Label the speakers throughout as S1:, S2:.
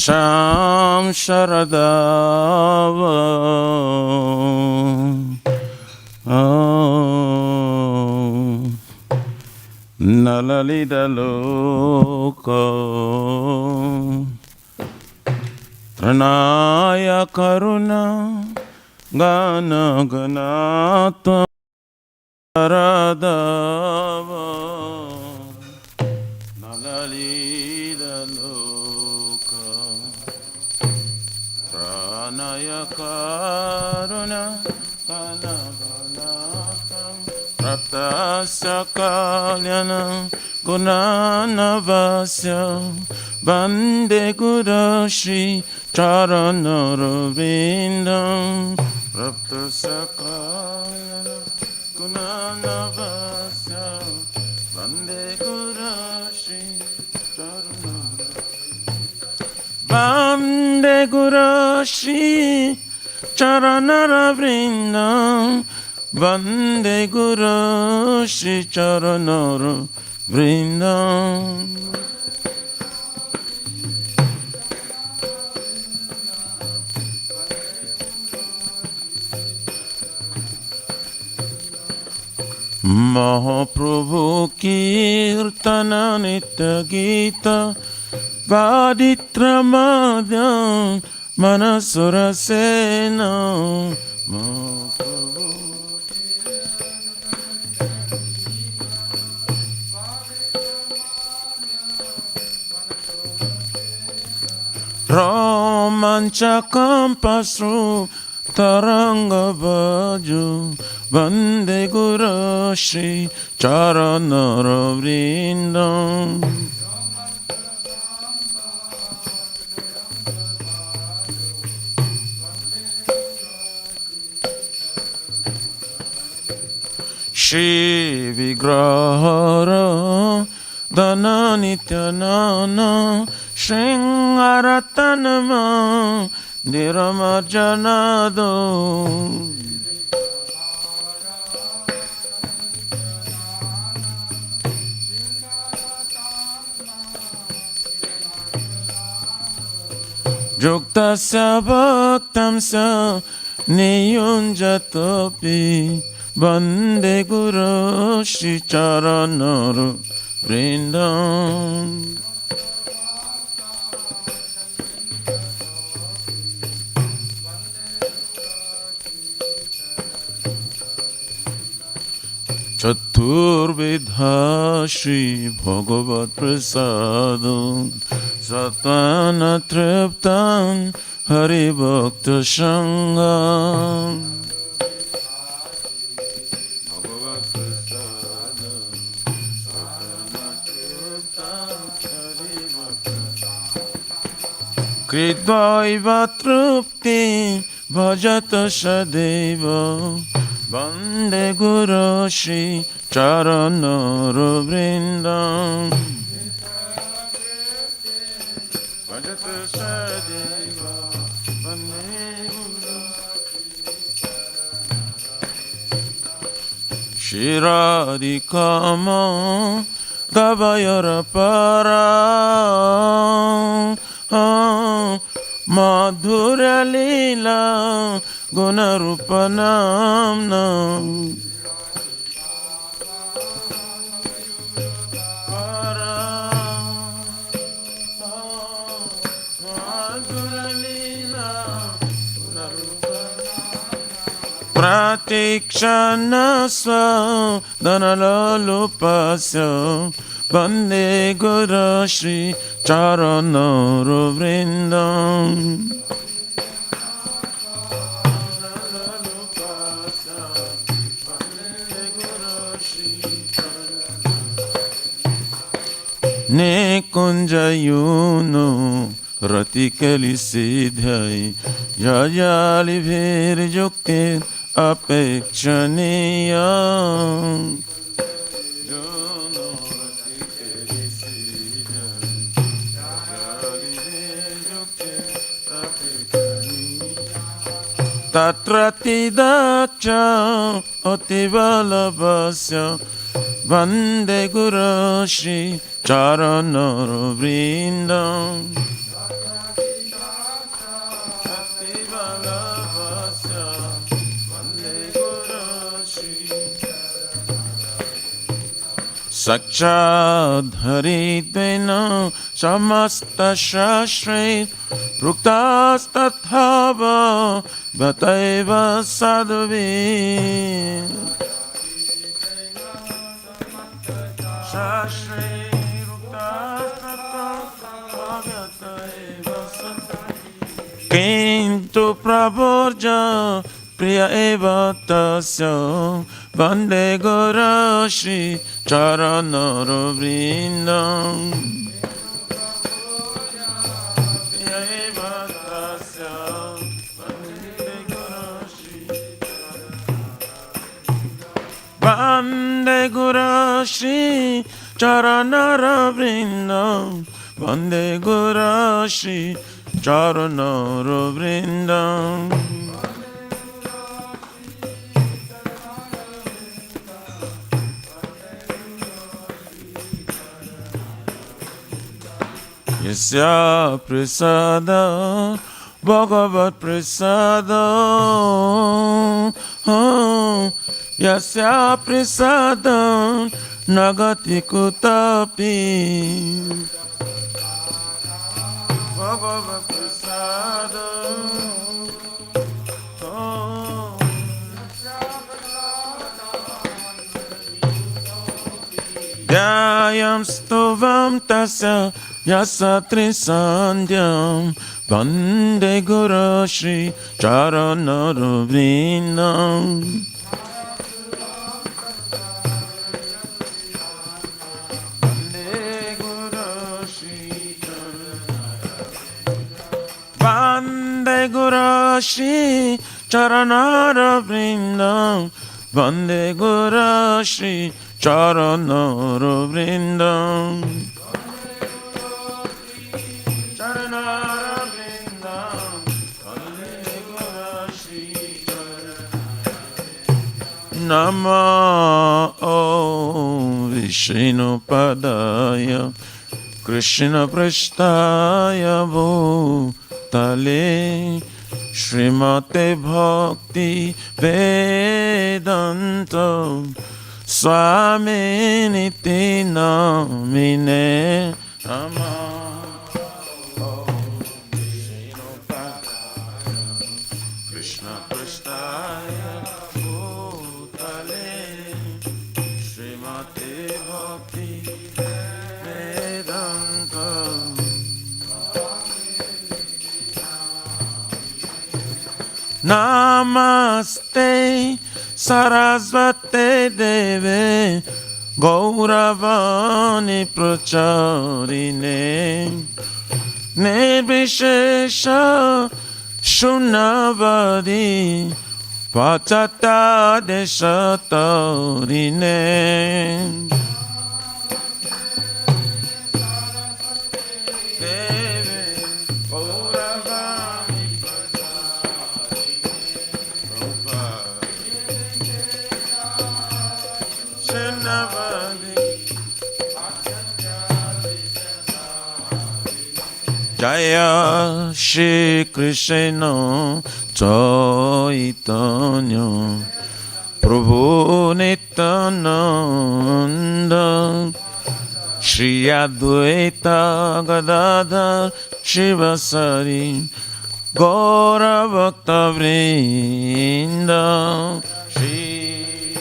S1: Sham Sharadava Nalalida Loka Tranaya Karuna Gana Ganata Radava Nalalida Loka Tranaya Karuna Gana Ganata Raptasya Kalyana Gunanavasya Bande Guru Shri Charanarvindam Raptasya Kalyana Gunanavasya Bande Guru Shri Charanarvindam Bande Guru Shri Charanarvindam Vande Guru Shri Charanarvindam. Mahaprabhu Kirtana Nitya Gita Vaditra Madhyam Manasura Sena Romanchakam Pasru Taranga Baju Vande Guru Shri Charanarvindam. Shri Vigrahara Dana Nityanana Shringaratanama Niramarjanado Juktasya Bhaktamsa Niyunjatopi Vande Guru Shri Charanarvindam. Chaturvidha Shri Bhagavat Prasadam Satana Triptam Hari Bhakta Sangam. Kridvaiva trupti bhajata sadeva Vande Guru Shri Charanarvindam. Bhajata sadeva Vande Guru Shri Radhikama Gavayara Para Madhurya Leela Gunarupanamna Pratikshana Swa Dhanalalupasya Vande Guru Shri Charanarvindam. Ne kunjayuno ratikali siddhai Jayali vir juktir apekshaniya Tatrati dacha ativalabhasya Vande Guru Shri Charanarvindam. Sakshadharitena samasta shastre Ruktastathava Vataiva sadhavi Shastre Ruktastathava Vataiva sadhavi Kintu praborja Priya eva tasya Vande Gora Shri Charanara Vrindam Priya eva tasya Vande Gora Shri Vande Gora Shri Charanara Vrindam Vande Gora Shri Charanara Vrindam Yasya prasada Bhagavat prasada Yasya prasada Nagati kutapi Bhagavat prasada Dhyayam stovam tasya Yasatri sandhyam Vande Guru Shri Charanara Vrindam Vande Guru Shri Charanara Vrindam Vande Guru Shri Charanara Vrindam Nama Vishnu Padaya Krishna Prasthaya Bhutale Srimate Bhakti Vedanta Swami Niti Namine Nama Vishnu Padaya Krishna Prasthaya Namaste Sarasvate Deve Gauravani Pracharine Nirvishesha Shunavadi Pachata Deshatarine Jaya Shri Krishna Chaitanya Prabhu Nityananda Shri Advaita Gadadhar Shivasari Gaura Bhakta Vrinda Shri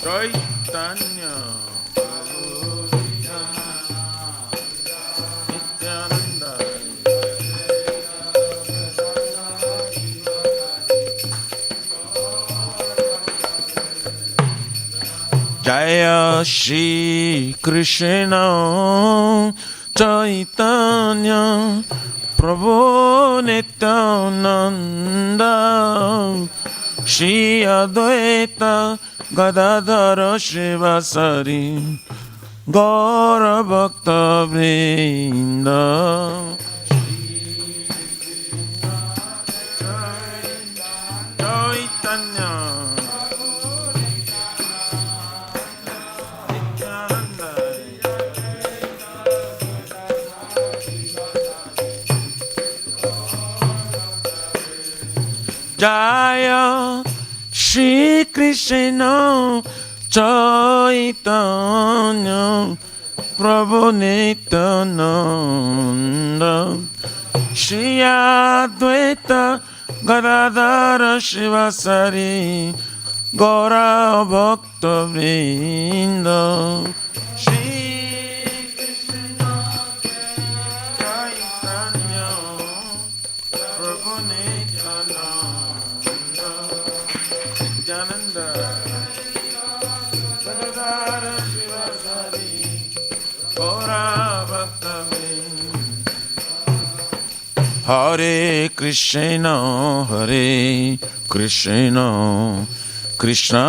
S1: Chaitanya Jaya Shri Krishna Chaitanya Prabhu Nityananda Shri Advaita Gadadhara Shivasari Gaura Bhakta Vrinda Chaitanya Jaya Shri Krishna Chaitanya Prabhu Nityananda Shri Advaita Gadadara Shivasari Gaura Bhakta Vrinda Shri Krishna Chaitanya Prabhu Nityananda Nityananda Gadadara Shivasari Gaura Bhakta Vrinda Hare Krishna Krishna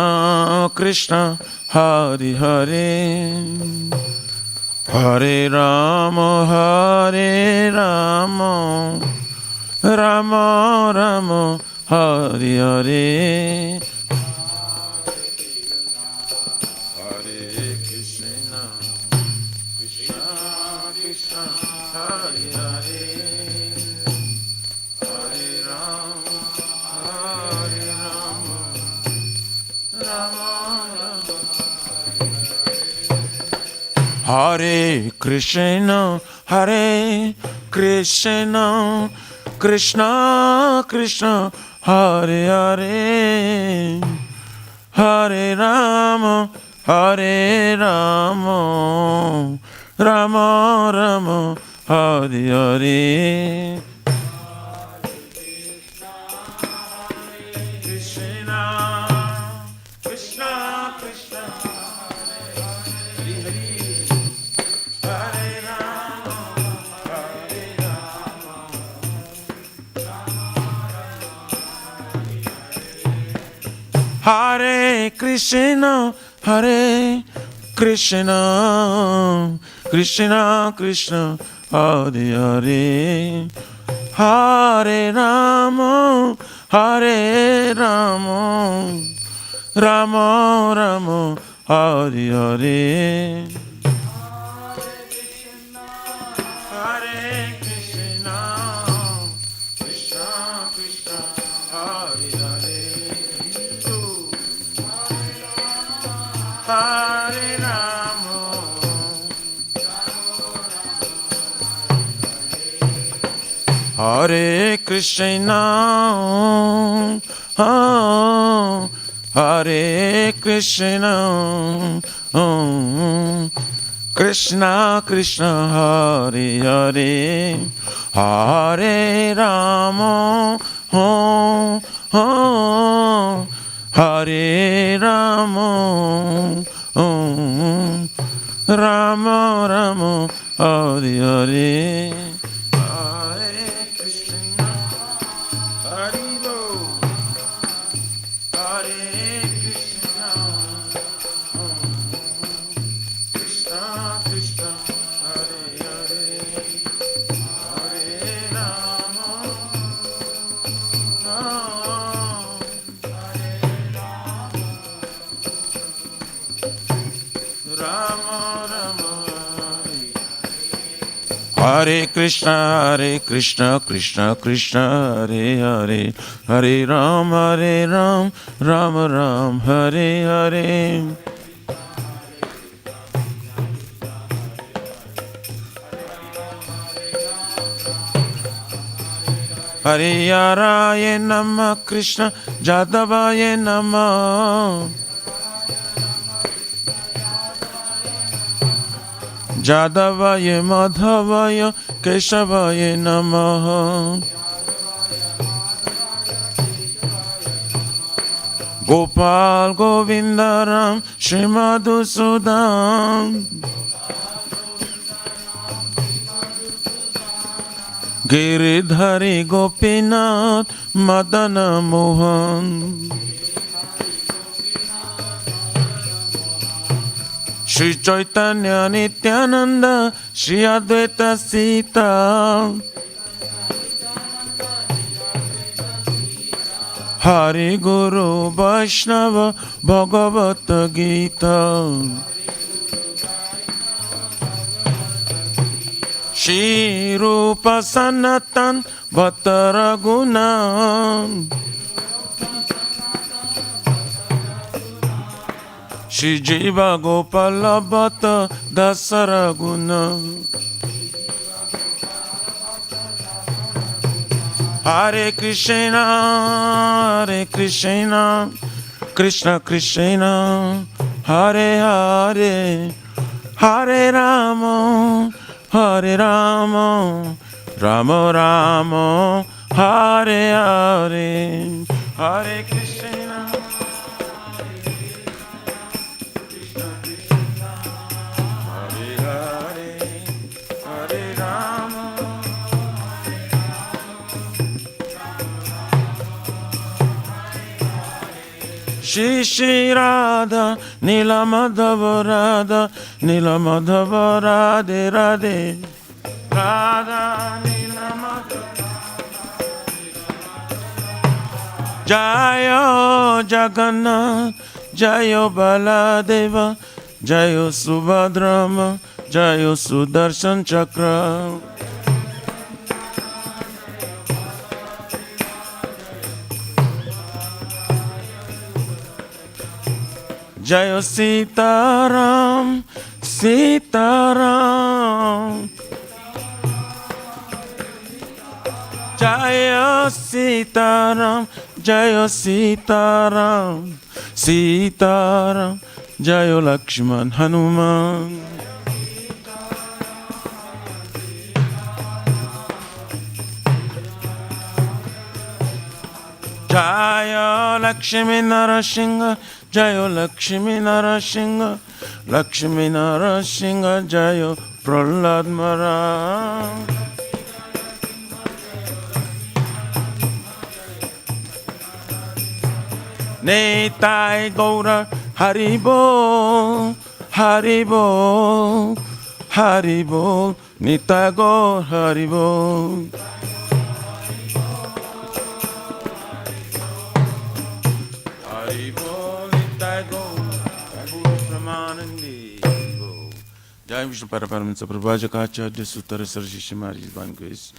S1: Krishna Hare Hare Hare Rama Rama Rama Hare Hare Hare Krishna Krishna Krishna Hare Hare Hare Rama Rama Hare Krishna Krishna Krishna Hare Hare Hare Rama Rama Rama Hare Hare Krishna Krishna Krishna Hare Hare Hare Rama Hare Krishna Krishna Krishna Hare Hare Hare Rama Rama Rama Hare Hare Hare Krishna Krishna Krishna Hare Hare Hare Rama Hare Krishna Hare Krishna Krishna Krishna Hare Hare Hare Rama Hare Rama Rama Rama Hare Hare Hare Krishna Hare Bol Hare Krishna Krishna Krishna Hare Hare Hare Rama Rama Rama Hare Krishna Krishna Krishna Hare Hare Hare Ram Ram Ram Hare Hare Hare Yaraya Namah Krishna Jadavaya Namah Jadavaya Madhavaya Keshavaya Namaha Gopal Govindaram Shrimadhusudam Giridhari Gopinath Madana Mohan Shri Chaitanya Nityananda Shri Advaita Sita Hari Guru Vaishnava Bhagavata Gita Shri Rupa Sanatan Bhattaraguna Shri Jiva Gopala Bhatta Dasara Guna. Hare Krishna, Hare Krishna, Krishna Krishna, Hare Hare, Hare Rama, Hare Rama, Rama Rama, Hare Hare, Hare Krishna, Krishna Krishna, Hare Hare, Hare Rama. Shri Shri Radha, Nila Madhava Radha, Nila Madhava Radhe Radhe, Radha Nila Madhava. Jayo Jagannath, Jayo Baladeva, Jayo Subhadrama, Jayo Sudarshan Chakra. Jayo Sitaram, Sitaram. Jayo Sitaram, Jayo Sitaram, Sitaram. Jayo Lakshman Hanuman. Jayo Lakshmi Narasingha, Jayo Lakshmi Narasingha, Lakshmi Narasingha, Jayo Prahlad Maharaj. Nitai Gaura Haribo, Haribo, Haribo, Nitai Gaura Haribo. जय विष्णु परमानंद प्रभाजकाचार्य सुतर सरशिष्य महाराज भगवान को इस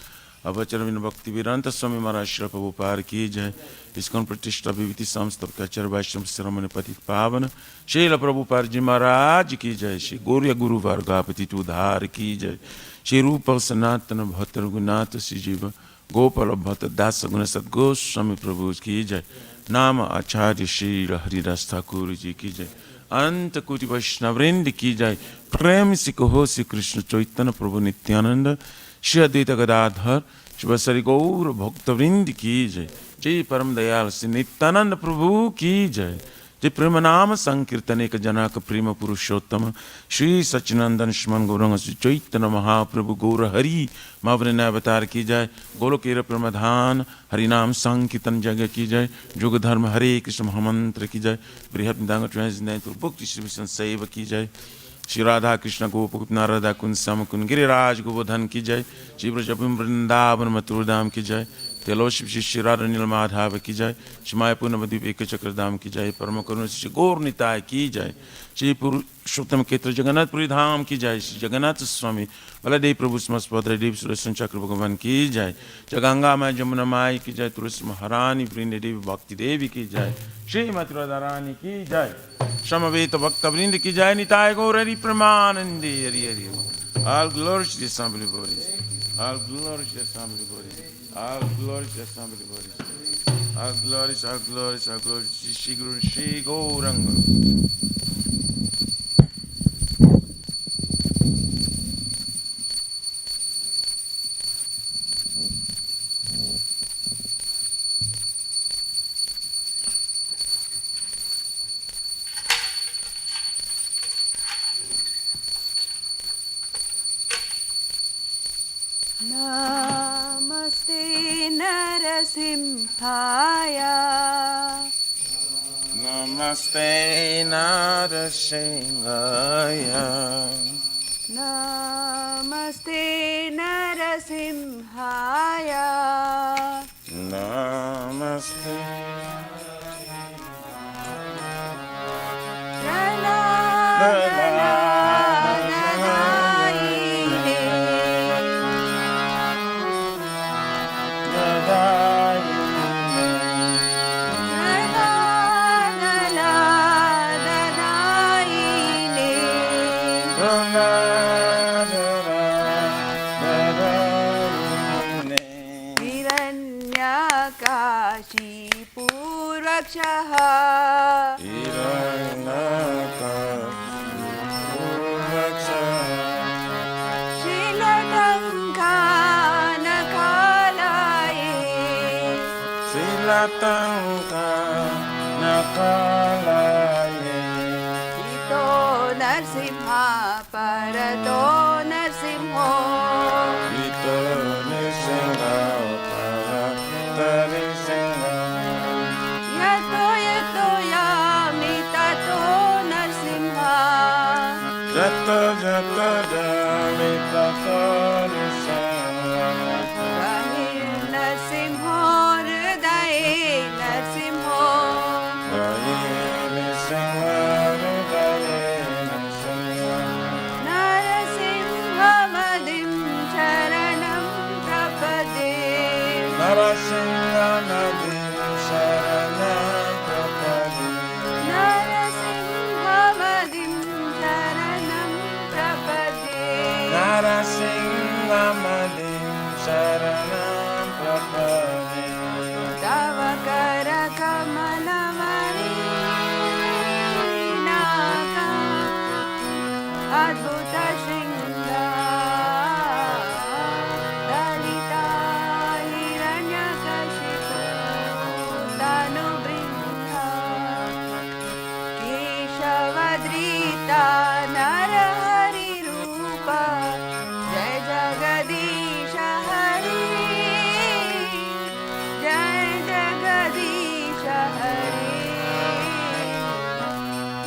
S1: अवचरविन भक्ति वेदांत स्वामी महाराज श्री प्रभुपाद की जय। इसकोन प्रतिष्ठा विभूति संस्थापक आचार्य वैष्णव श्रमण पतित पावन श्रील प्रभुपाद जी महाराज की जय। श्री गौर्य गुरु वर्गापति उद्धार की जय। श्री रूप सनातन भक्त रघुनाथ श्री जीव गोपाल भक्त दास गुण सदगोस्वामी प्रभु की जय। नाम आचार्य श्री हरिदास ठाकुर जी की जय। अनंत कोटि वैष्णववृंद की जय। प्रेम से कहो श्री कृष्ण चैतन्य प्रभु नित्यानंद श्री अद्वैत गदाधर शिव श्री गौर भक्तवृंद की जय। जय परम दयाल श्री नित्यानंद प्रभु की जय। जय प्रेम नाम संकीर्तन एक जनक प्रेम पुरुषोत्तम श्री सच्चिनंदन स्मन गौरंग श्री चैतन्य महाप्रभु गौर हरि मावृन अवतार की जय। गोलोकेर प्रमधान हरिनाम संकीर्तन जग की जय। जुग धर्म हरे कृष्ण महामंत्र की जय। बृहद भक्ति श्री विष्णु शैव की जय। श्री राधा कृष्ण गोप नारदा कुंज श्याम कुंज गिरिराज गोवर्धन की जय। श्री ब्रज वृंदावन मथुर धाम की जय। तेलोशिव श्री श्री राधा नील माधव की जय। श्री मायापुर नवद्वीप एक चक्र धाम की जय। परम करुण श्री गौर निताय की जय। श्री पुरुषोत्तम क्षेत्र जगन्नाथपुरी धाम की जय। श्री जगन्नाथ स्वामी बलदेव प्रभु स्मस्पद्र देव सुरेशन चक्र भगवान की जय। जगंगा माय जमुना माई की जय। तुलसी महारानी वृंद देवी भक्ति देवी की जय। श्री मथुरा रानी की जय। समवेत भक्त वृंद की जय। निताय गौर Hari प्रमानंदे Hari Hari. All glory to the assembly bodies. All glory to the assembly bodies. All glory to the assembly bodies. All glories, all glories, all glories. Shri Guru Shri Gauranga.
S2: Namaste Narasimhaya.
S1: Namaste Narasimhaya.
S2: Namaste Narasimhaya.
S1: Namaste.
S2: हिरण्यकाशीपूर्वक्षः
S1: Nakalaye
S2: Ito Narsimha Parato Narsimho
S1: Ito Nisingha Paratarisinga
S2: Yato Yato Yamitato Narsimha
S1: Jato Jato Jamitato Nisinga
S2: Rahir Narsimho Hridaye Narsimho Narasimhamadim Sharanam Prapade
S1: Narasimhamadim Sharanam Prapade
S2: Narasimhamadim Sharanam Prapade
S1: Narasimhamadim Sharanam Prapade
S2: Tavakara Kamalamari Naka Adbhuta Shringa Dalita Hiranyakashipu Tanu Brinda Keshavadrita Narahari Rupa Jai Jagadisha Hari Jai Jagadisha Hari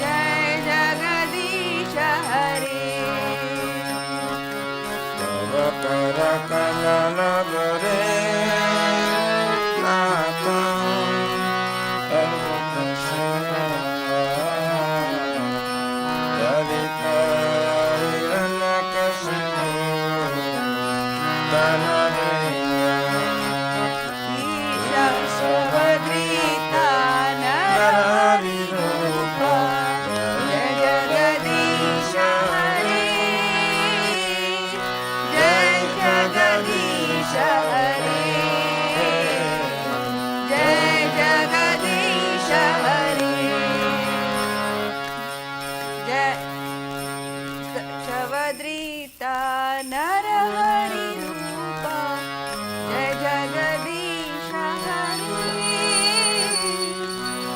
S2: Jai Jagadisha Hari
S1: Tavakara Kamalabare Natam Adbhuta Shringa Dalita Hiranyakashipu Tanavriya
S2: Keshavadrita Narahari Rupa Jai Jagadisha Hari Jai Jagadisha Hari Jai Jagadisha Hari Jai Keshavadrita Narahari Rupa Jai Jagadisha Hari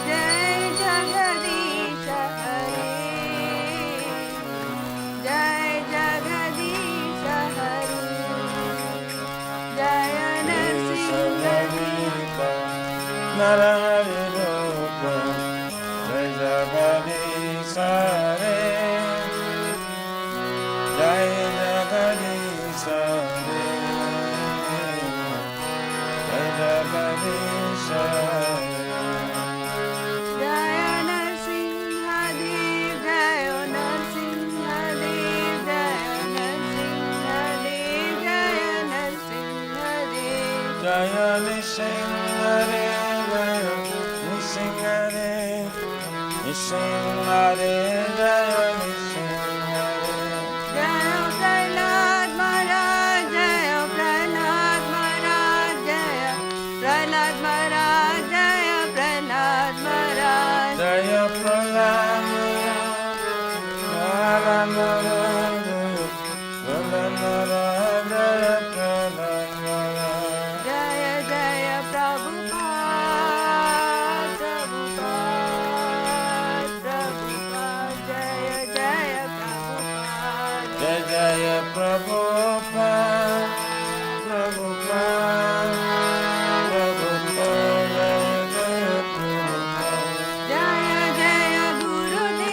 S2: Jai Jagadisha Hari Jai Jagadisha Hari Jaya Narsimha
S1: Narahari Rupa Jai Jagadisha Re Jai Jagadisha Re Jai Jagadisha
S2: Jaya Narsimha Dev Jaya Narsimha Dev Jaya Narsimha Dev Jaya Narsimha Dev
S1: Jaya Nishingare Nishingare Nishingare Jaya Nishingare
S2: Jaya Prahlad Maharaj Jaya Prahlad Maharaj Jaya Prahlad Maharaj Jaya Prahlad Maharaj
S1: Jaya Prahlad
S2: Jaya Jaya Prabhupada Prabhupada Prabhupada Jaya Jaya Prabhupada
S1: Jai Jaya Prabhupada Prabhupada Prabhupada Jaya Prabhupada
S2: Jaya Jaya Gurudev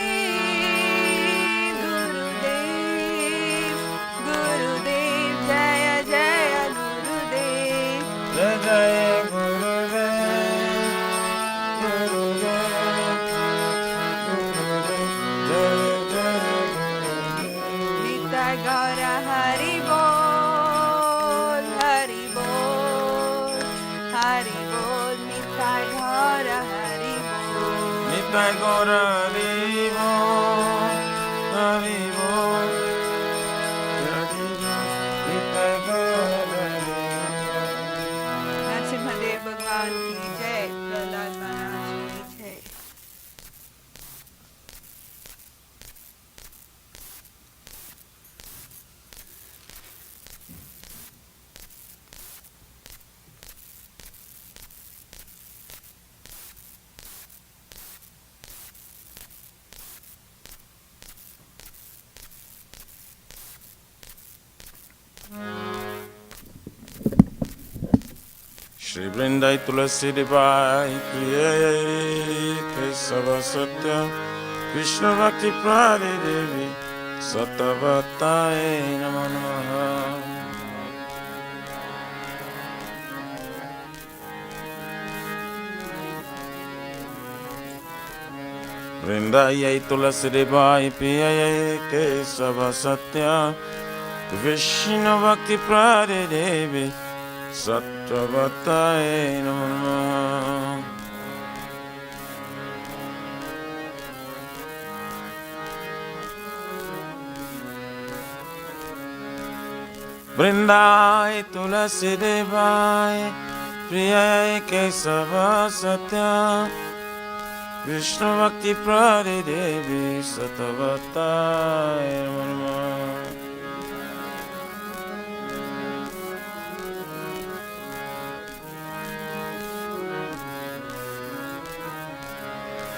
S2: Gurudev Gurudev Jaya Jaya Gurudev
S1: Jai Jaya Gurudev Gurudev Gurudev Jaya Jaya Gurudev
S2: Nitai Gaura Hari Bol Hari Bol Hari Bol Nitai Gaura Hari Bol
S1: Nitai Gaura Hari Bol Hari Bol Hari Bol Nitai Gaura Hari Bol
S2: Narasimha Dev भगवान की जय, प्रहलाद महाराज की जय।
S1: Shri Vrindai Tulasi Devai Priye Kesava Satya Krishna Bhakti Prade Devi Satavatai Namo Namaha. Vrindai Tulasi Devai Priye Kesava Satya Krishna Bhakti Prade Devi Satavatai Namo Namaha. Vrindai Tulasi Devai Priyai Kesava Satya Vishnu Bhakti Prade Devi Satavatai Namo Namaha.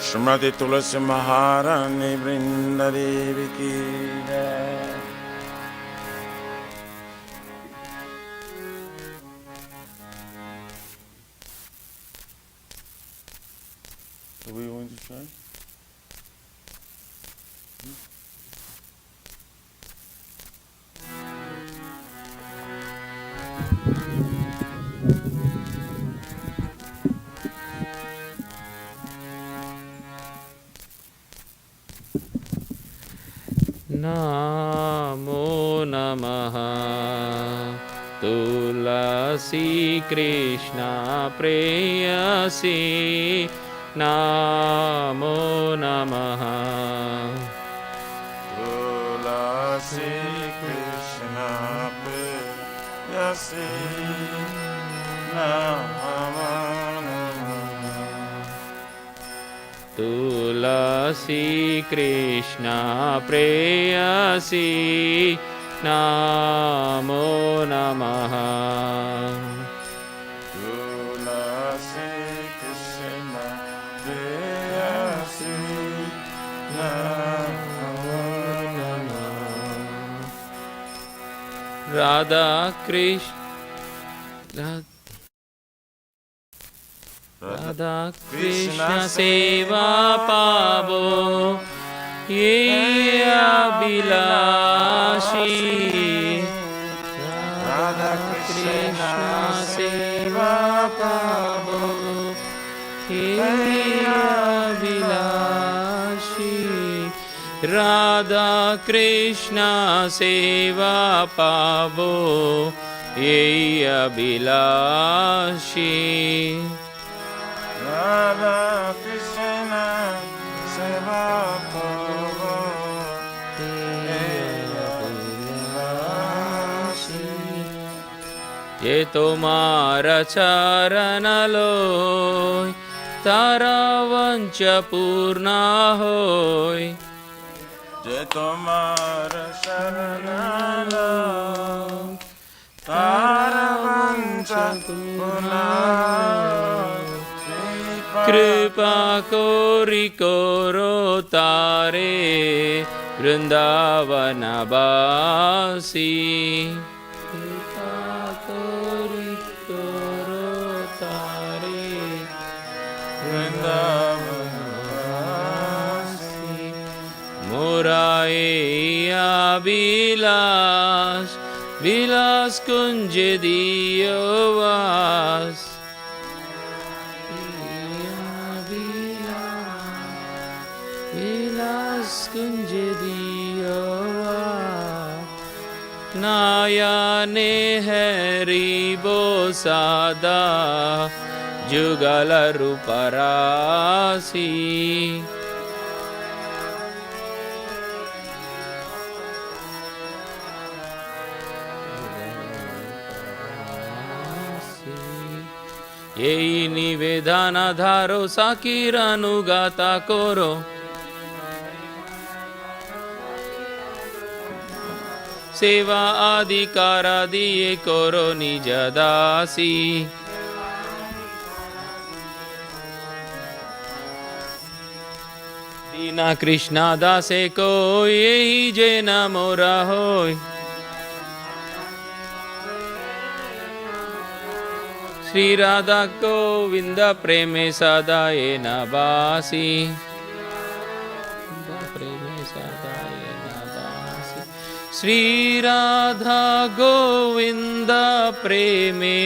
S1: Shrimati Tulasi Maharani Vrinda Devi Ki Jai. Are we going to try?
S3: Namo Namaha Tulasi Krishna Preyasi Namo Namaha
S1: Tulasi Krishna Preyasi Namo Namaha.
S3: Tulasi Krishna Preyasi Namo Namaha
S1: Tulasi Krishna Preyasi Namo Namaha.
S3: Radha Krishna Radha Krishna Seva Pavo Ye Abhilashi Radha Krishna Seva Pavo Ye Abhilashi Radha Krishna Seva Pavo Ye Abhilashi
S1: Radha Krishna Seva Pavo
S3: Ye tomara charanaloy Tara vancha purna hoy
S1: Jai Tomara Sharanalo Tara Vancha Purna.
S3: Kripa kori koro tare Vrindavana basi Kripa kori koro tare Vrindavana basi Morae Vilas Vilas kunje diyovas Vilas kunje diyovas Nayane hari bosada Jugalaru parasi এই নিবেদন ধারো সাকিরানুগাতা করো সেবা আদিকারা দিয়ে করো নিজ দাসী দীনা কৃষ্ণা দাসে কই এই যে না মোরা হই শ্রী রাধা গোবিন্দ প্রেমে সদা এ নবাসী প্রেমে সদা এ নবাসী শ্রী রাধা গোবিন্দ প্রেমে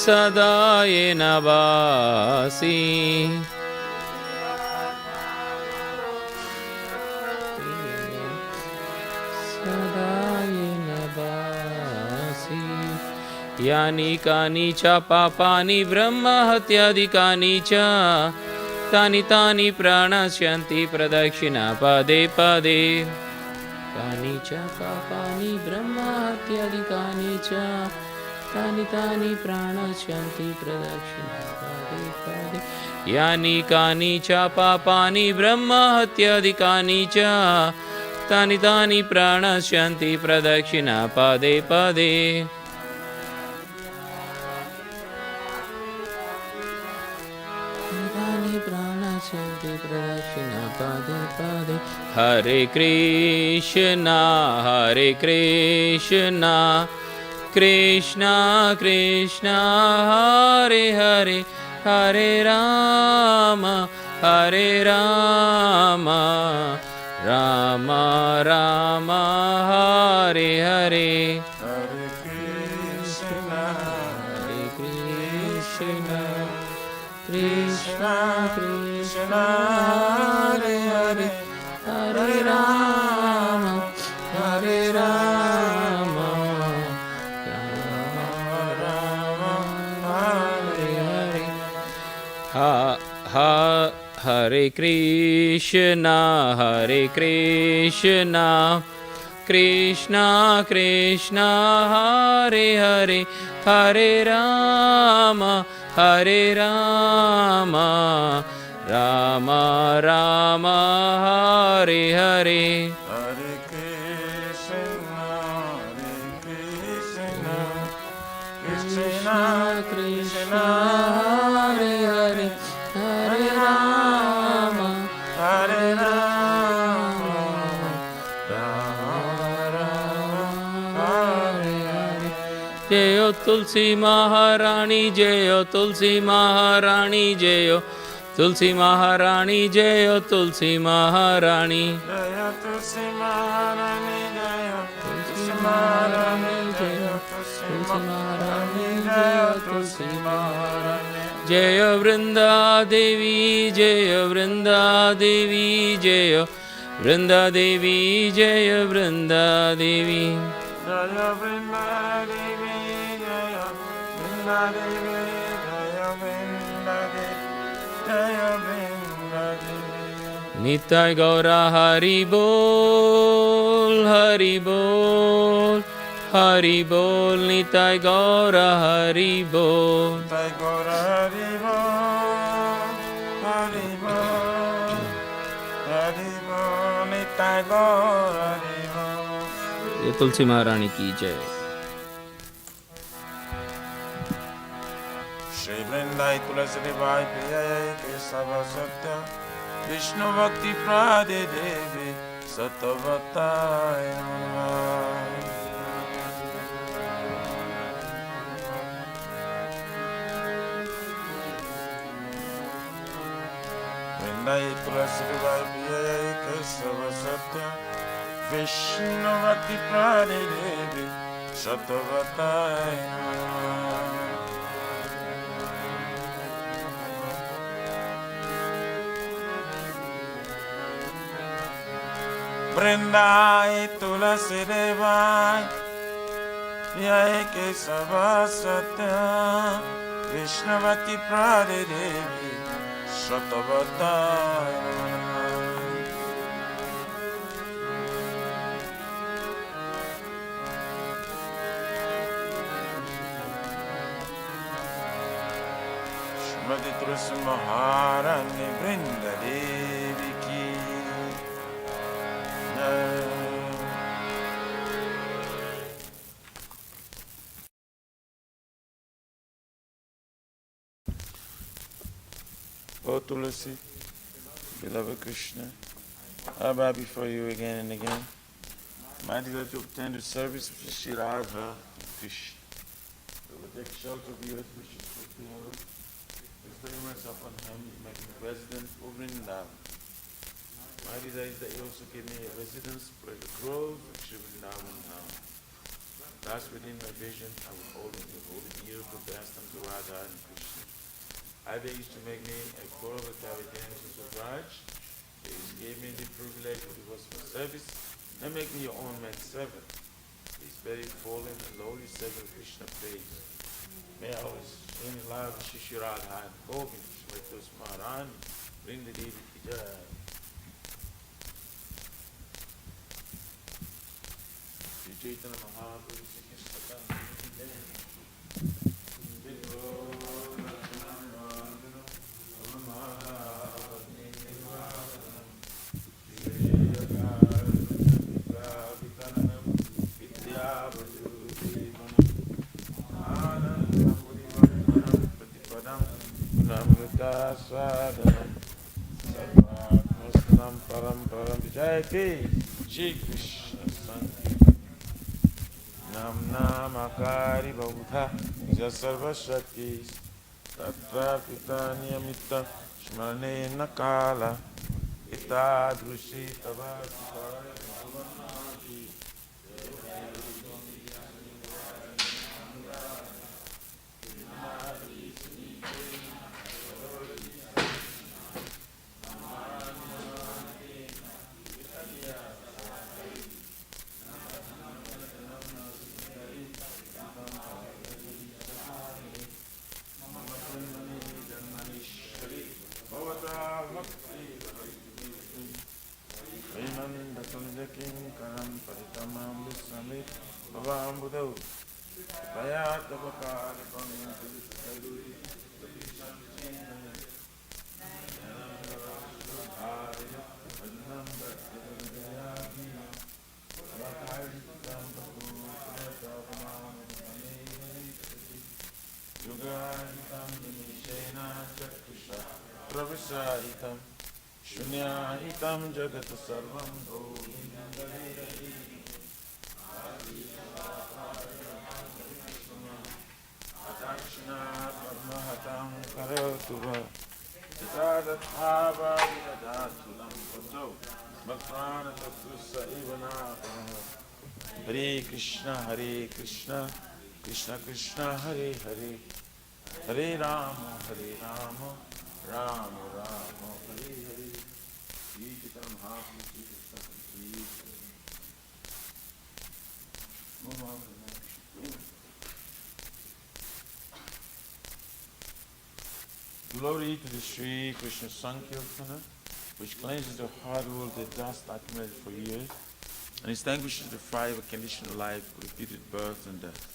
S3: সদা এ নবাসী यानि कानि च पापानि ब्रह्महत्यादिकानि च तानि तानि प्रणश्यन्ति प्रदक्षिणा पदे पदे कानि च पापानि ब्रह्महत्यादिकानि च तानि तानि प्रणश्यन्ति प्रदक्षिणा पदे पदे यानि कानि च पापानि ब्रह्महत्यादिकानि च तानि तानि प्रणश्यन्ति प्रदक्षिणा पदे पदे प्रणश्यन्ति प्रदक्षिणा पदे पदे हरे Krishna Krishna Krishna Hare Hare Hare Ram Ram Ram Hare Hare
S1: Hare Krishna,
S3: Krishna
S1: Krishna, Hare Hare,
S3: Hare Rama Hare Rama Rama Hare Hare Hare Krishna Krishna Krishna Hare Hare Hare Rama Rama Rama Hare Hare
S1: Hare Krishna, Krishna Krishna,
S3: Hare Hare Hare Rama
S1: Hare Rama,
S3: Hare Hare Jayo Tulsi Maharani Jayo Tulsi Maharani Jayo Tulsi Maharani Jayo Tulsi Maharani
S1: Jaya Tulsi Maharani, Jaya Tulsi Maharani, Jaya Tulsi Maharani, Jaya Tulsi Maharani.
S3: Jaya Vrinda Devi Jaya Vrinda Devi Jaya Vrinda Devi Jaya Vrinda Devi
S1: Jaya Vrinda Devi, Jaya Vrinda Devi, Jaya Vrinda Devi, Jaya Vrinda Devi.
S3: Nitai Gaura Hari Bol Hari Bol Hari Bol Nitai Gaura Hari Bol
S1: Nitai Gaura Hari Bol, Hari Bol, Hari Bol, Nitai Gaura Hari Bol.
S3: ये तुलसी महारानी की जय
S1: Shri Vrindai Tulasi Devai Priyai Kesava Satya Vishnu Bhakti Prade Devi Satavatai Namah. Vrindai Tulasi Devai Priyai Kesava Satya Vishnu Bhakti Prade Devi Satavatai Namah. Vrindai Tulasi Devai Priyai Kesava Satya Vishnavati Prade Devi Satavatai Namah. Shrimati Tulsi Maharani Vrinda Devi Ki Jai. O Tulsi, beloved Krishna, I bow before you again and again. My desire to obtain the service of Shri Radha Krishna. We will take shelter of the earth which is fulfilled. Bestow myself on him, make him resident over in Vrindavan. My desire is that you also give me a residence for the grove of Shri Vrindavan now. Thus within my vision, I will hold in the holy beautiful pastimes of Radha and Krishna. I beg you to make me a Kauravakavityan Raj. Please give me the privilege of devotional service and make me your own man servant. Please very fallen and lowly servant Krishna praise. May I always sing aloud Shri Radha and Govind, Shri Maharani, bring the Devi Ki Jai. Shri Chaitanya Mahaprabhu Shri Krishna Jai Jai Krishna Sankirtan Nam Namakari Bhavudha Jasarva Shakti Tatra Pita Niyamita Shmarane Nakala Ita Drushi Tabhati Karam Paritamam Visami Bhavam Buddha Payat Bhakali Pangam Yuganitam Dimishena Chakusha Pravishaitam Shunyahitam Jagata Sarvam Govindaliri Adakshina Padmahatam Karatuva Chitadatthava Vidadatulam Pato Bhakrana Tatusa Ivana Hare Krishna Krishna Krishna Hare Hare Hare Rama Rama Rama Hare Hare Shri Chaitanya Mahaprabhu Shri Krishna Glory to the Sri Krishna Sankirtana, which cleanses the hard world, the dust accumulated for years, and extinguishes the fire of a conditional life, repeated birth and death.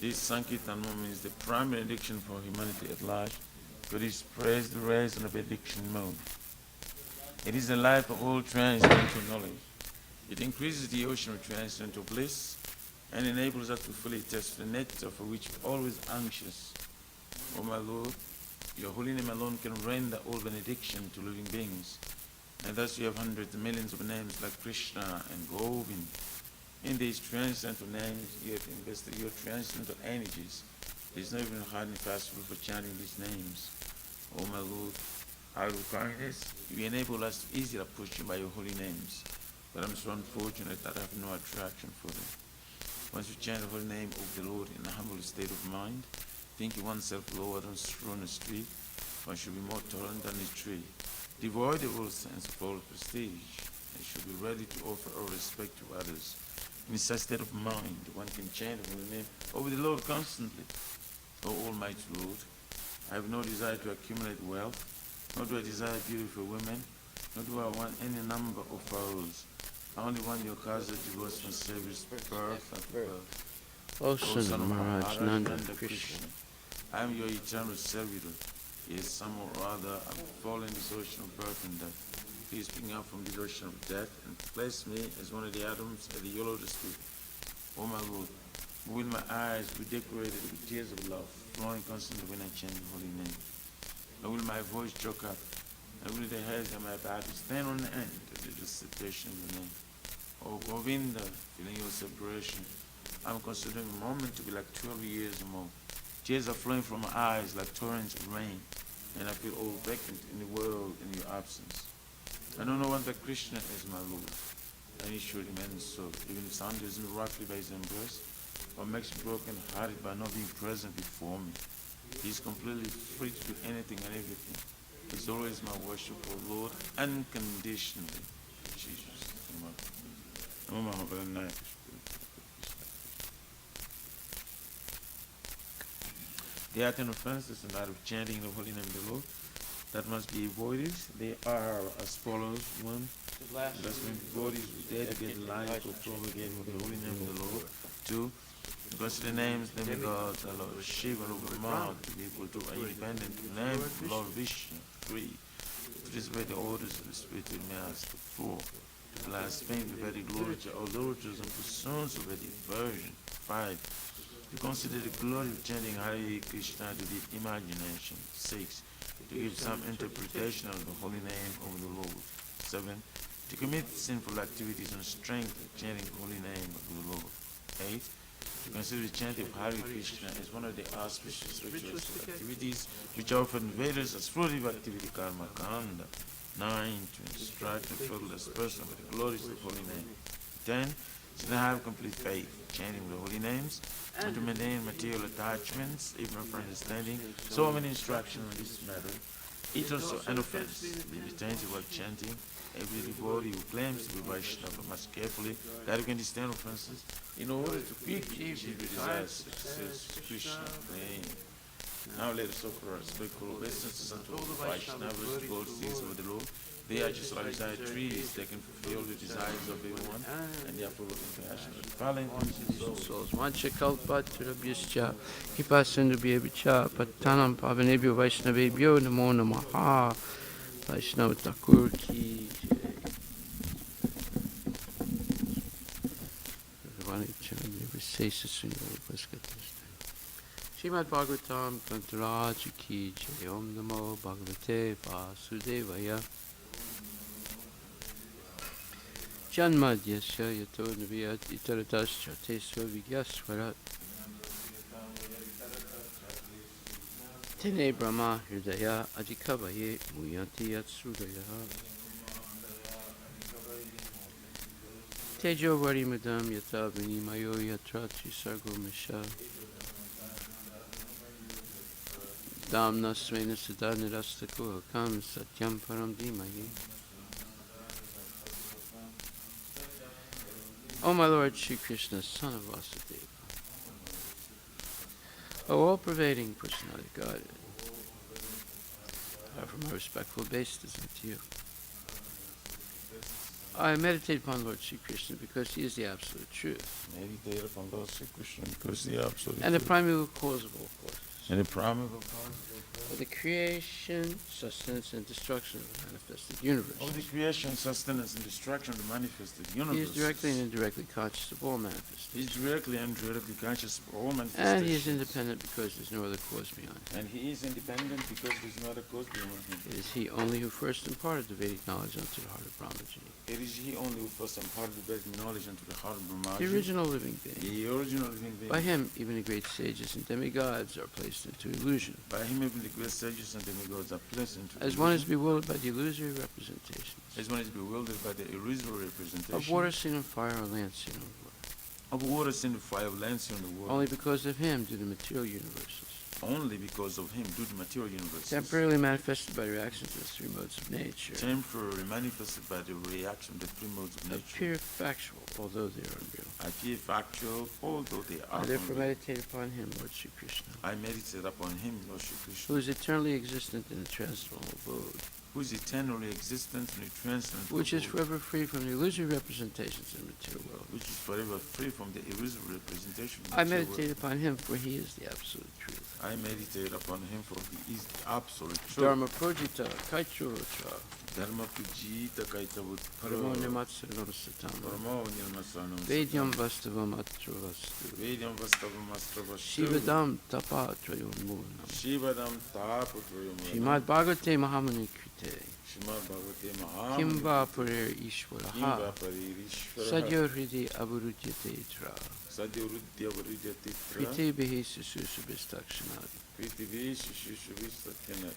S1: This Sankirtan means the prime benediction for humanity at large, but it spreads the rays on a benediction mode. It is the life of all transcendental knowledge. It increases the ocean of transcendental bliss and enables us to fully test the nectar for which we're always anxious. O my Lord, your holy name alone can render all benediction to living beings, and thus you have hundreds of millions of names like Krishna and Govind. In these transcendental names, you have invested your transcendental energies. It is not even hard and fashionable for chanting these names. O my Lord, out of kindness, you enable us to easily approach you by your holy names, but I'm so unfortunate that I have no attraction for them. Once you chant the holy name of the Lord in a humble state of mind, thinking oneself lower than straw on the street, one should be more tolerant than a tree, devoid of all sense of all prestige, and should be ready to offer all respect to others. In such state of mind, one can chant the holy name over the Lord constantly. O Almighty Lord, I have no desire to accumulate wealth, nor do I desire beautiful women, nor do I want any number of followers. I only want your cause of devotional service, birth after birth.
S3: O Son of Maharaj Nanda Krishna,
S1: I am your eternal servitor. Yes, some or other have fallen in this ocean of birth and death. Please pick me up from this ocean of death and place me as one of the atoms at the yellow of the spirit. Oh my Lord, will my eyes be decorated with tears of love, flowing constantly when I chant your holy name? And will my voice choke up? And will the hairs of my body stand on the end of the recitation of your name? Oh Govinda, feeling your separation, I'm considering a moment to be like 12 years or more. Tears are flowing from my eyes like torrents of rain, and I feel all vacant in the world in your absence. I don't know what that Krishna is, my Lord, and he should remain so, even if someone is miraculously by his embrace, or makes me broken hearted by not being present before me. He's completely free to do anything and everything. He's always my worship, O Lord, unconditionally. Jesus. There are 10 offenses in that of chanting the holy name of the Lord that must be avoided. They are as follows. 1. Blasphemy bodies who dedicate life or propagate the holy name of the Lord. 2. Because the names, demigods, the Lord Shiva, Lord Brahma, to be equal to an independent name, Lord Vishnu. 3. To disobey the orders of the spiritual master. 4. To blaspheme the Vedic literature or literatures and pursuits of Vedic version. 5. To consider the glory of chanting Hare Krishna to the imagination. 6. To give some interpretation of the holy name of the Lord. 7. To commit sinful activities on strength of chanting the holy name of the Lord. 8. To consider the chanting of Hare Krishna as one of the auspicious ritualistic activities which are often Vedas as fruitive activity karma kanda. 9. To instruct and fill this person with the glories of the holy name. 10. To have complete faith, chanting the holy names, and to maintain material attachments, even for understanding so many instructions on this matter. Each also an offense. Be attentive while chanting. Every devotee who claims to be Vaishnava must carefully guard against these 10 offenses in order to quickly achieve the desired success of Krishna name. Now let us offer our respectful obeisances unto all the Vaishnavas, devotees of the Lord. They are just like desired trees, they can fulfill the desires of everyone, and they are full of compassion. The following
S4: souls. Vanchakalpatarabhyascha Kipasindubhyevicha Pattanam Pavanebhyo Vaishnavebhyo Namo Namaha. Vaishnava Thakur ki jai. Srimad Bhagavatam Kantaraj ki jai. Om Namo Bhagavate Vasudevaya. Janmadyasya yato naviyat itaratascha tesva vigyasvarat. Tene Brahma Hridaya Adhikavaye Muyanti Yatsudaya. Tejo Varimadam Yata Vinimayo Yatra Trisargo Misha. Damna Svena Sada Nirastako Akam Satyam Param Dhimahi. O my Lord Shri Krishna, son of Vasudeva, O all-pervading personality of God, I offer my respectful obeisances unto you. I meditate upon Lord Shri Krishna because he is the absolute truth.
S1: Meditate upon Lord Shri Krishna because the absolute
S4: and the primeval cause of all causes.
S1: And the primeval cause
S4: of the creation, sustenance, and destruction of the manifested universe.
S1: Of the creation, sustenance, and destruction of the manifested universe.
S4: He is directly and indirectly conscious of all manifestations.
S1: He is directly and indirectly conscious of all manifestations.
S4: And he is independent because there is no other cause beyond him.
S1: And he is independent because there is no other cause beyond him.
S4: It is he only who first imparted the Vedic knowledge unto the heart of Brahmaji.
S1: It is he only who first imparted the Vedic knowledge unto the heart of Brahmaji.
S4: The original living being.
S1: The original living being.
S4: By him, even the great sages and demigods are placed into illusion.
S1: By him, even the great sages and demigods are placed into
S4: As
S1: illusion.
S4: one is bewildered by the illusory representations.
S1: As one is bewildered by the illusory representation.
S4: Of water seen on fire or land seen on water.
S1: Of water seen on fire, of land seen on the water.
S4: Only because of him do the material universes.
S1: Only because of him do the material universes.
S4: Temporarily manifested by reactions to the three modes of nature.
S1: Temporarily manifested by the reaction of the three modes of nature.
S4: Appear factual, although they are unreal.
S1: Appear factual, although they are
S4: I therefore
S1: unreal.
S4: meditate upon him, Lord Shri Krishna.
S1: I meditate upon him, Lord Shri Krishna.
S4: Who is eternally existent in the transcendental abode.
S1: Who is eternally existent in the transcendental
S4: Which is
S1: abode.
S4: forever free from the illusory representations in the material world.
S1: Which is forever free from the illusory representation of the
S4: I
S1: material
S4: meditate
S1: world.
S4: upon him, for he is the absolute truth.
S1: I meditate upon him, for he is the absolute truth.
S4: Dharma projita kaichurocha.
S1: Dharma pujita kaitavutra.
S4: Paramo nirmatsaram satam.
S1: Paramo nirmatsaram
S4: Vedyam vastavam atra vastu.
S1: Vedyam vastavam astra vastu.
S4: Shivadam tapatrayo murnam.
S1: Shivadam tapatrayo murnam.
S4: Shrimad Bhagavate Mahamuni Krite.
S1: Shrimad Bhagavate Mahamuni.
S4: Kimva Purer Ishvaraha.
S1: Kimva Purer Ishvaraha.
S4: Sadyo Hridi Avarujyate Tra.
S1: Sadyo Hridi Avarujyate Tra.
S4: Krite Behe Sususabistakshanad.
S1: Krite Behe Sususabistakshanad.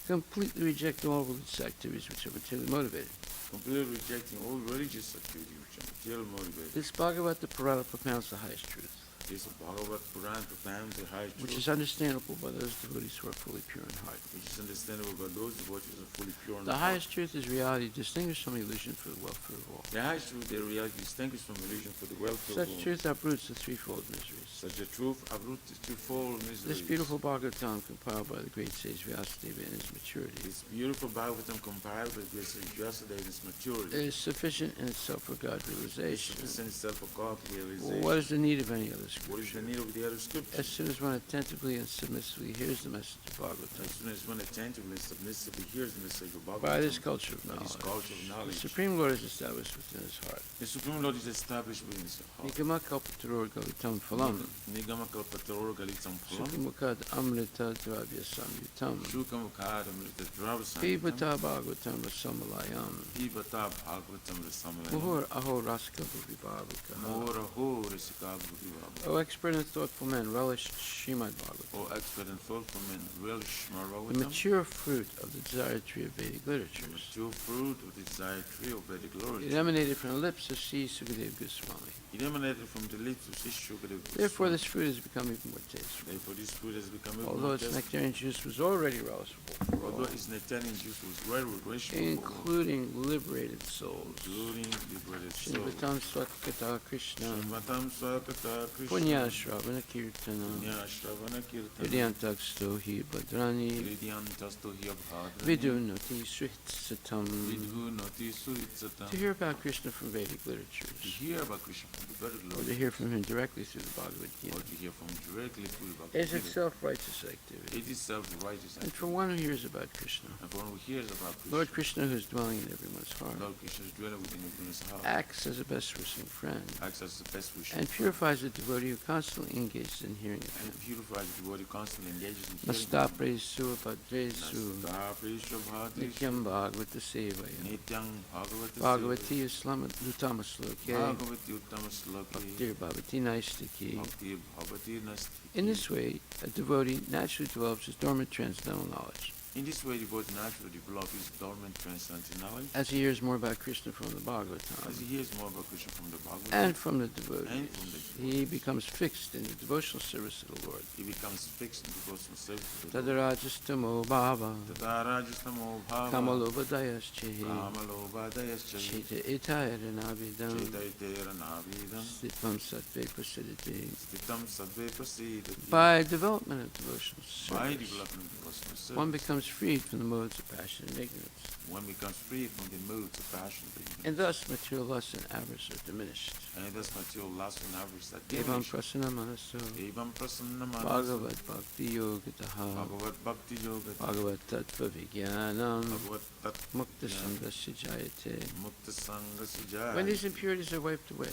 S4: Completely reject all religious activities which are materially motivated.
S1: Completely rejecting all religious activities which are materially motivated.
S4: This Bhagavata Purana propounds the highest truth,
S1: This Bhagavad Puran propounds the highest
S4: which
S1: truth,
S4: is understandable by those devotees who are fully pure in heart.
S1: which is understandable by those devotees who are fully pure in
S4: The
S1: heart.
S4: highest truth is reality, distinguished from illusion for the welfare of all.
S1: The highest truth, the reality, distinguished from illusion for the welfare of
S4: Such
S1: all.
S4: truth uproots the threefold miseries.
S1: Such a truth uproots the twofold miseries.
S4: This beautiful Bhagavatam, compiled by the great sage Vyasadeva in his maturity,
S1: This beautiful Bhagavatam compiled with this Vyasadeva in its maturity.
S4: is sufficient in itself for God
S1: It's
S4: realization.
S1: sufficient itself for God realization.
S4: Well, what is the need of any other
S1: What is
S4: scripture?
S1: the need of the other scripture?
S4: As soon as one attentively and submissively hears the message of
S1: As
S4: Bhagavatam,
S1: soon as one attentively, submissively hears the message of Bhagavatam,
S4: by this culture of
S1: by this
S4: knowledge,
S1: culture of
S4: the
S1: knowledge,
S4: Supreme Lord is established within his heart.
S1: the Supreme Lord is established within his heart.
S4: Nikama kalpataror galitam phalam,
S1: Nigama kalpataror galitam phalam,
S4: sukhamukad amrita dravya samyutam,
S1: Shukamukadam Rita Dravasam,
S4: pibata Bhagavatam rasamalayam,
S1: Pibata Bhagavatam Rasamala,
S4: muhur aho rasika bhuvibhavika.
S1: Mora Ho Risika Bhagavatam.
S4: O expert and thoughtful men, relish Srimad Bhagavatam,
S1: O expert and thoughtful men, relish
S4: the
S1: Maravatam,
S4: mature fruit of the desired tree of Vedic literatures.
S1: mature fruit of the desired tree of Vedic glory.
S4: It emanated from the lips of Sri Sukadeva Goswami.
S1: It emanated from the lips of Sishukadeva.
S4: Therefore, this fruit has become even more tasteful.
S1: Therefore, this fruit has become even
S4: Although
S1: more
S4: its
S1: tasteful.
S4: nectarian juice was already relishable for all,
S1: Although its nectarian juice was very relishable,
S4: including liberated souls.
S1: including liberated souls.
S4: Shrivatam Swakata Krishna,
S1: Shrimatam Swakata Krishna,
S4: Punya Shravana Kirtana,
S1: Punya Shravana Kirtana,
S4: Hridyantaksto Hi Badrani,
S1: Hridyantasto Hyabhadrani,
S4: Vidunati Suhitsatam.
S1: Vidhu Noti Suhitsatam.
S4: To hear about Krishna from Vedic
S1: To
S4: literatures,
S1: hear about Krishna from the Vedic
S4: or
S1: glory,
S4: to hear from him directly through the Bhagavad
S1: or
S4: Gita,
S1: to hear from directly through the Bhagavad
S4: is
S1: Gita,
S4: itself righteous activity.
S1: it is self-righteous.
S4: And for one who hears about Krishna,
S1: And for one who hears about Krishna,
S4: Lord Krishna, who is dwelling in everyone's heart,
S1: Lord Krishna is dwelling within everyone's heart,
S4: acts as a best wishing friend,
S1: acts as the best wisher,
S4: and purifies the devotee who constantly engages in hearing of
S1: and
S4: him.
S1: purifies the devotee constantly engages in hearing.
S4: Mastapresu Padresu
S1: Nastaprishabhati
S4: Nityam Bhagavata Sevaya
S1: Nityang Bhagavati
S4: Bhagavati Lutama-sloke
S1: Bhagavati Uttama Sloki
S4: Bhaktir Bhavati Naistiki.
S1: Bhakti Bhavati Nasti.
S4: In this way, a devotee naturally develops his dormant transcendental knowledge.
S1: In this way, the devotee naturally develops his dormant transcendental knowledge
S4: As he hears more about Krishna from the
S1: as
S4: Bhagavatam
S1: he hears more about Krishna from the Bhagavad
S4: and from the devotees,
S1: and from the
S4: he
S1: devotees.
S4: becomes fixed in the devotional service of the Lord.
S1: He becomes fixed in devotional service to the Lord.
S4: Tadarajastamo Bhava
S1: Tadarajastamo Bhava
S4: Kamalobhadayasche
S1: Kamalobhadayascha
S4: Cheta Itayaranabhidam
S1: Chaitaitaranavidam
S4: Stipam Sattve Prasidati.
S1: Stitam Sadve Prasidati.
S4: By development of devotional
S1: By
S4: service,
S1: development of devotional service,
S4: one becomes freed from the modes of passion and ignorance,
S1: one becomes free from the moods of passion and ignorance.
S4: and thus material lust and avarice are diminished.
S1: And thus material lust and avarice that
S4: Evam
S1: diminish.
S4: prasana manaso
S1: Evam prasanna manasa.
S4: Bhagavad Bhakti Yogataha
S1: Bhagavad Bhakti Yoga.
S4: Bhagavad Tattva Vijnanam
S1: Bhagavad Tat.
S4: Mukta Sangha Jayate.
S1: Mukta Sangha Sujaya.
S4: When these impurities are wiped away,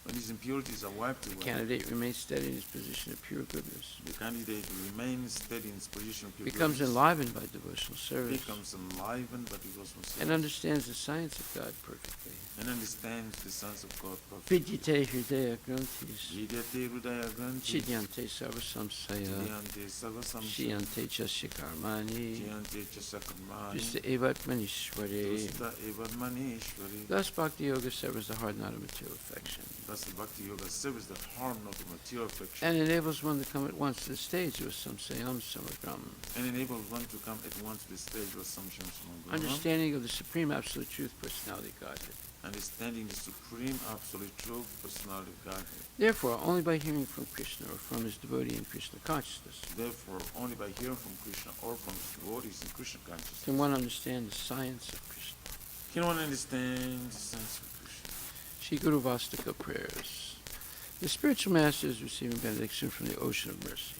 S1: When these impurities are wiped
S4: the
S1: away,
S4: candidate remains steady in his position of pure goodness,
S1: the candidate remains steady in his position of pure
S4: becomes
S1: goodness,
S4: enlivened by devotional service,
S1: becomes enlivened by devotional service,
S4: and understands the science of God perfectly.
S1: and understands the sense of God perfectly.
S4: Vidyate Hridaya Granthis,
S1: Vidyate Hridaya Granthi.
S4: Chidyante Sarva Samsaya,
S1: Chidyante Sarva Samsaya.
S4: Shiyante Chasya Karmani,
S1: Chidyante Chasakamani.
S4: Justa Evatmanishware.
S1: Justa Evarmanishwari.
S4: Thus, Bhakti Yoga severs the hard knot of material affection
S1: Thus, the Bhakti Yoga serves the harm of the material affection
S4: and enables one to come at once to the stage of Samsayam Samagram,
S1: and enables one to come at once to the stage of Samsham Samagama,
S4: understanding of the Supreme Absolute Truth Personality Godhead.
S1: understanding the supreme absolute truth personality of Godhead.
S4: Therefore, only by hearing from Krishna or from his devotee in Krishna consciousness
S1: Therefore, only by hearing from Krishna or from his devotees in Krishna consciousness
S4: can one understand the science of Krishna.
S1: can one understand the sense of Krishna.
S4: Shri Guru Vastika prayers. The spiritual master is receiving benediction from the ocean of mercy.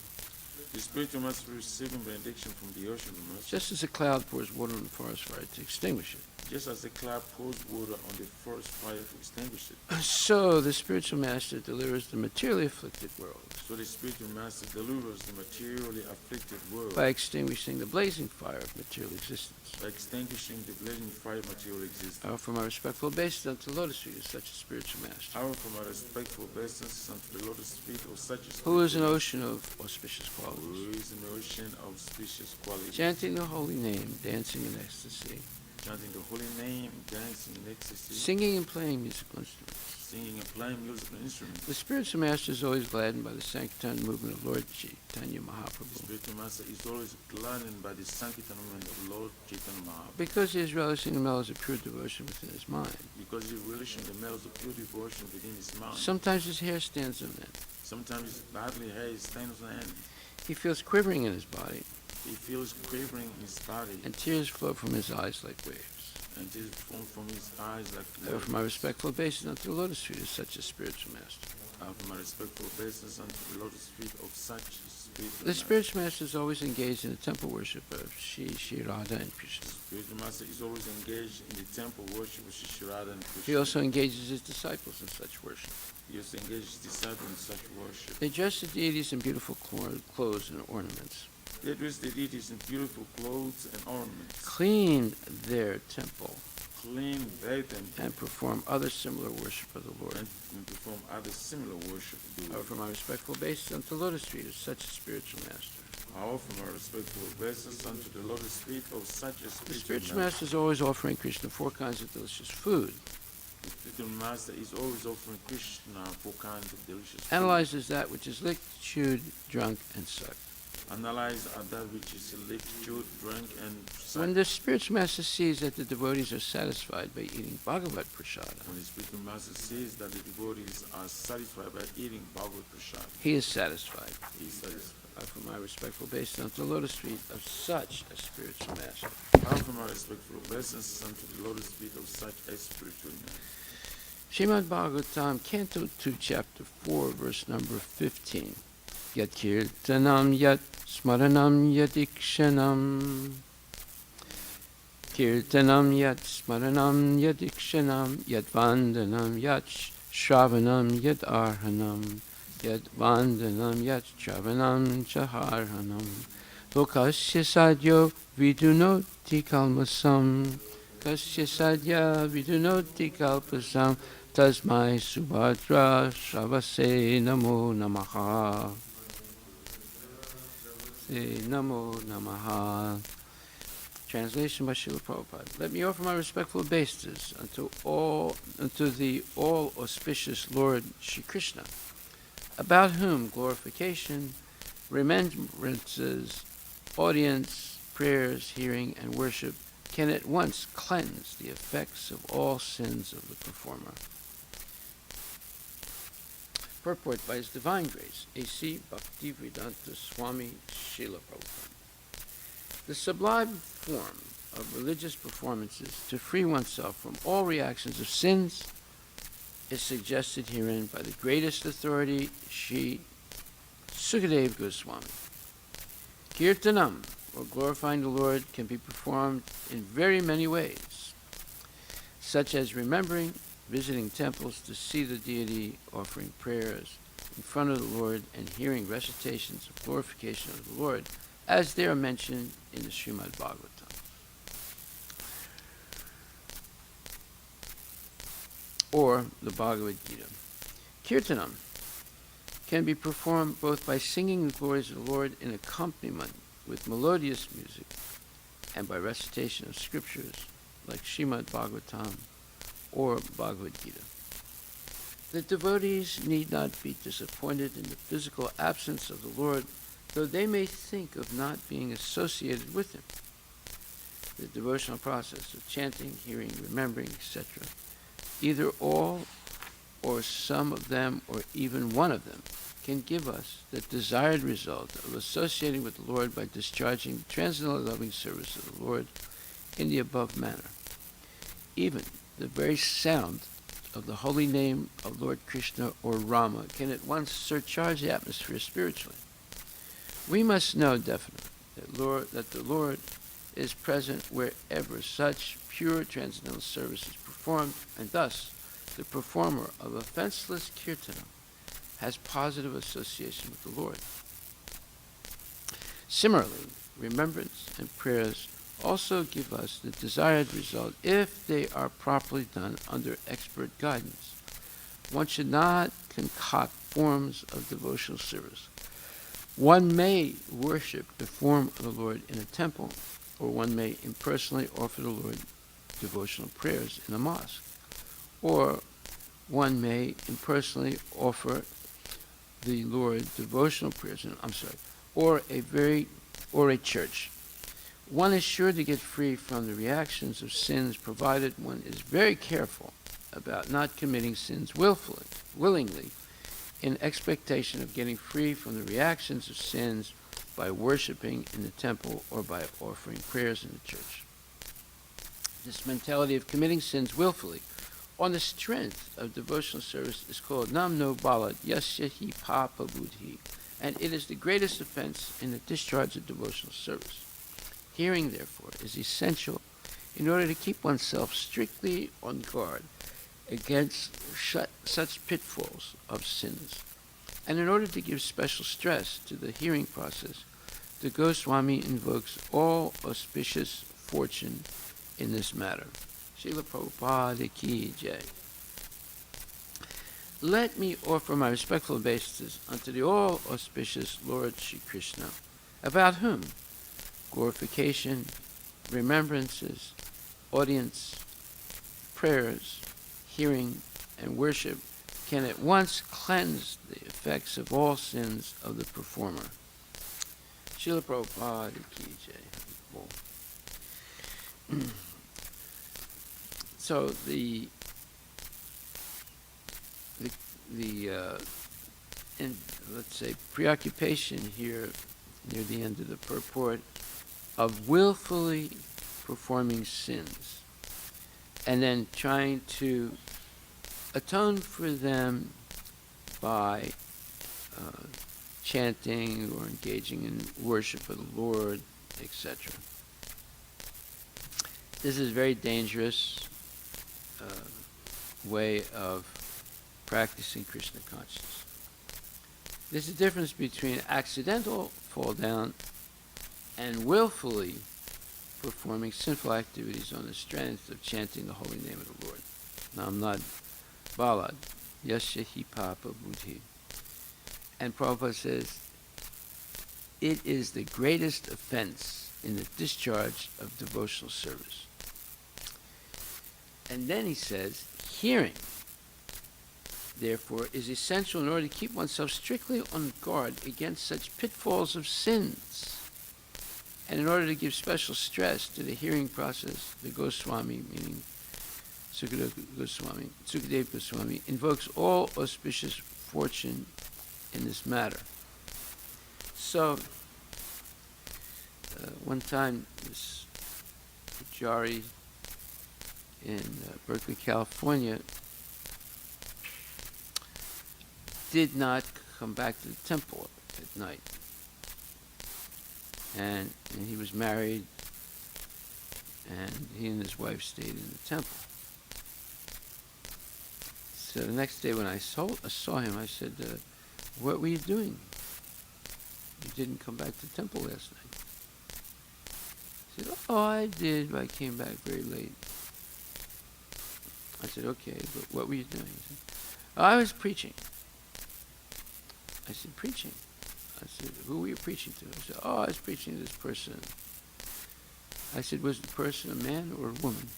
S1: The spiritual master receiving benediction from the ocean of mercy,
S4: just as a cloud pours water on the forest fire to extinguish it.
S1: just as the cloud pours water on the forest fire to extinguish it.
S4: So the spiritual master delivers the materially afflicted world
S1: So the spiritual master delivers the materially afflicted world
S4: by extinguishing the blazing fire of material existence.
S1: by extinguishing the blazing fire of material existence.
S4: I offer my respectful obeisance unto the lotus feet of such a spiritual master,
S1: I offer my respectful obeisance unto the lotus feet of such a
S4: who is an
S1: spiritual
S4: ocean of auspicious
S1: master,
S4: qualities,
S1: who is an ocean of species quality,
S4: chanting the holy name, dancing in ecstasy,
S1: chanting the holy name, dancing in ecstasy,
S4: singing and playing musical instruments.
S1: singing and playing musical instruments.
S4: The spiritual master is always gladdened by the sanctitized movement of Lord Chaitanya
S1: The
S4: Mahaprabhu,
S1: spiritual master is always gladdened by the sanctity movement of Lord Chaitanya Mahaprabhu,
S4: because he is relishing the mellows of pure devotion within his mind.
S1: because he relishing the mellows of pure devotion within his mind.
S4: Sometimes his hair stands on end.
S1: Sometimes his bodily hair stands on end.
S4: He feels quivering in his body,
S1: He feels quivering in his body,
S4: and tears flow from his eyes like waves.
S1: and tears fall from his eyes like
S4: I offer my
S1: waves.
S4: respectful obeisance unto the lotus feet of such a spiritual master.
S1: I offer my respectful obeisance unto the lotus feet of such spiritual
S4: The
S1: master.
S4: spiritual master is always engaged in the temple worship of Shri Radha and Krishna.
S1: Spiritual master is always engaged in the temple worship of Shri Radha and Krishna.
S4: He also engages his disciples in such worship.
S1: He also engages his disciples in such worship.
S4: They dress the deities in beautiful clothes and ornaments,
S1: They dress the deities in beautiful clothes and ornaments,
S4: clean their temple,
S1: clean their temple,
S4: and perform other similar worship of the Lord.
S1: and perform other similar worship of the
S4: I
S1: Lord.
S4: offer my respectful obeisance unto the lotus feet of such a spiritual master.
S1: I offer my respectful obeisance unto the lotus feet of such a
S4: The
S1: spiritual
S4: spiritual
S1: master.
S4: master is always offering Krishna 4 kinds of delicious food,
S1: The spiritual master is always offering Krishna 4 kinds of delicious food.
S4: analyzes that which is licked, chewed, drunk, and sucked.
S1: Analyze that which is licked, chewed, drunk, and
S4: When
S1: sucked.
S4: the spiritual master sees that the devotees are satisfied by eating Bhagavad Prasada,
S1: When the spiritual master sees that the devotees are satisfied by eating Bhagavad Prasad,
S4: he is satisfied.
S1: he is satisfied.
S4: I offer my respectful obeisance unto the lotus feet of such a spiritual master.
S1: I offer my respectful obeisance unto the lotus feet of such a spiritual man.
S4: Srimad Bhagavatam, Canto 2, Chapter 4, verse number 15. Yat kirtanam yat smaranam yat ikshanam. Kirtanam yat smaranam yat ikshanam yat vandanam yat shravanam yat arhanam yat vandanam yat shravanam chaharhanam lokasya sadyo vidunoti kalmasam kasya sadya vidunoti kalpasam tasmai subhadra shravase namo namaha. Namo Namaha. Translation by Srila Prabhupada. Let me offer my respectful obeisances unto the all auspicious Lord Shri Krishna, about whom glorification, remembrances, audience, prayers, hearing, and worship can at once cleanse the effects of all sins of the performer. Purport by His Divine Grace, A.C. Bhaktivedanta Swami Srila Prabhupada. The sublime form of religious performances to free oneself from all reactions of sins is suggested herein by the greatest authority, Sri Sukadeva Goswami. Kirtanam, or glorifying the Lord, can be performed in very many ways, such as remembering, visiting temples to see the deity, offering prayers in front of the Lord, and hearing recitations of glorification of the Lord, as they are mentioned in the Srimad Bhagavatam. Or the Bhagavad Gita. Kirtanam can be performed both by singing the glories of the Lord in accompaniment with melodious music and by recitation of scriptures like Srimad Bhagavatam or Bhagavad Gita. The devotees need not be disappointed in the physical absence of the Lord, though they may think of not being associated with Him. The devotional process of chanting, hearing, remembering, etc., either all or some of them or even one of them, can give us the desired result of associating with the Lord by discharging the transcendental loving service of the Lord in the above manner. Even the very sound of the holy name of Lord Krishna or Rama can at once surcharge the atmosphere spiritually. We must know definitely that the Lord is present wherever such pure transcendental service is performed, and thus the performer of offenseless kirtana has positive association with the Lord. Similarly, remembrance and prayers also give us the desired result if they are properly done under expert guidance. One should not concoct forms of devotional service. One may worship the form of the Lord in a temple, or one may impersonally offer the Lord devotional prayers in a mosque, or one may impersonally offer the Lord devotional prayers in, or a church. One is sure to get free from the reactions of sins, provided one is very careful about not committing sins willingly, in expectation of getting free from the reactions of sins by worshiping in the temple or by offering prayers in the church. This mentality of committing sins willfully on the strength of devotional service is called nam no balad yasya hi papa buddhi, and it is the greatest offense in the discharge of devotional service. Hearing, therefore, is essential in order to keep oneself strictly on guard against such pitfalls of sins. And in order to give special stress to the hearing process, the Goswami invokes all auspicious fortune in this matter. Srila Prabhupada ki jai. Let me offer my respectful obeisances unto the all auspicious Lord Shri Krishna, about whom glorification, remembrances, audience, prayers, hearing, and worship can at once cleanse the effects of all sins of the performer. Srila Prabhupada ki jai. So let's say preoccupation here near the end of the purport of willfully performing sins and then trying to atone for them by chanting or engaging in worship of the Lord, etc. This is a very dangerous way of practicing Krishna consciousness. There's a difference between accidental fall down and willfully performing sinful activities on the strength of chanting the holy name of the Lord. Nam Nad Balad Yasya Hi Papa Buddhi. And Prabhupada says, it is the greatest offense in the discharge of devotional service. And then he says, hearing, therefore, is essential in order to keep oneself strictly on guard against such pitfalls of sins. And in order to give special stress to the hearing process, the Goswami, meaning Sukadev Goswami, invokes all auspicious fortune in this matter. So, one time, this Pujari in Berkeley, California, did not come back to the temple at night. And he was married, and he and his wife stayed in the temple. So the next day when I saw him, I said, what were you doing? You didn't come back to the temple last night. He said, oh, I did, but I came back very late. I said, okay, but what were you doing? He said, oh, I was preaching. I said, preaching? I said, who were you preaching to? I said, oh, I was preaching to this person. I said, was the person a man or a woman?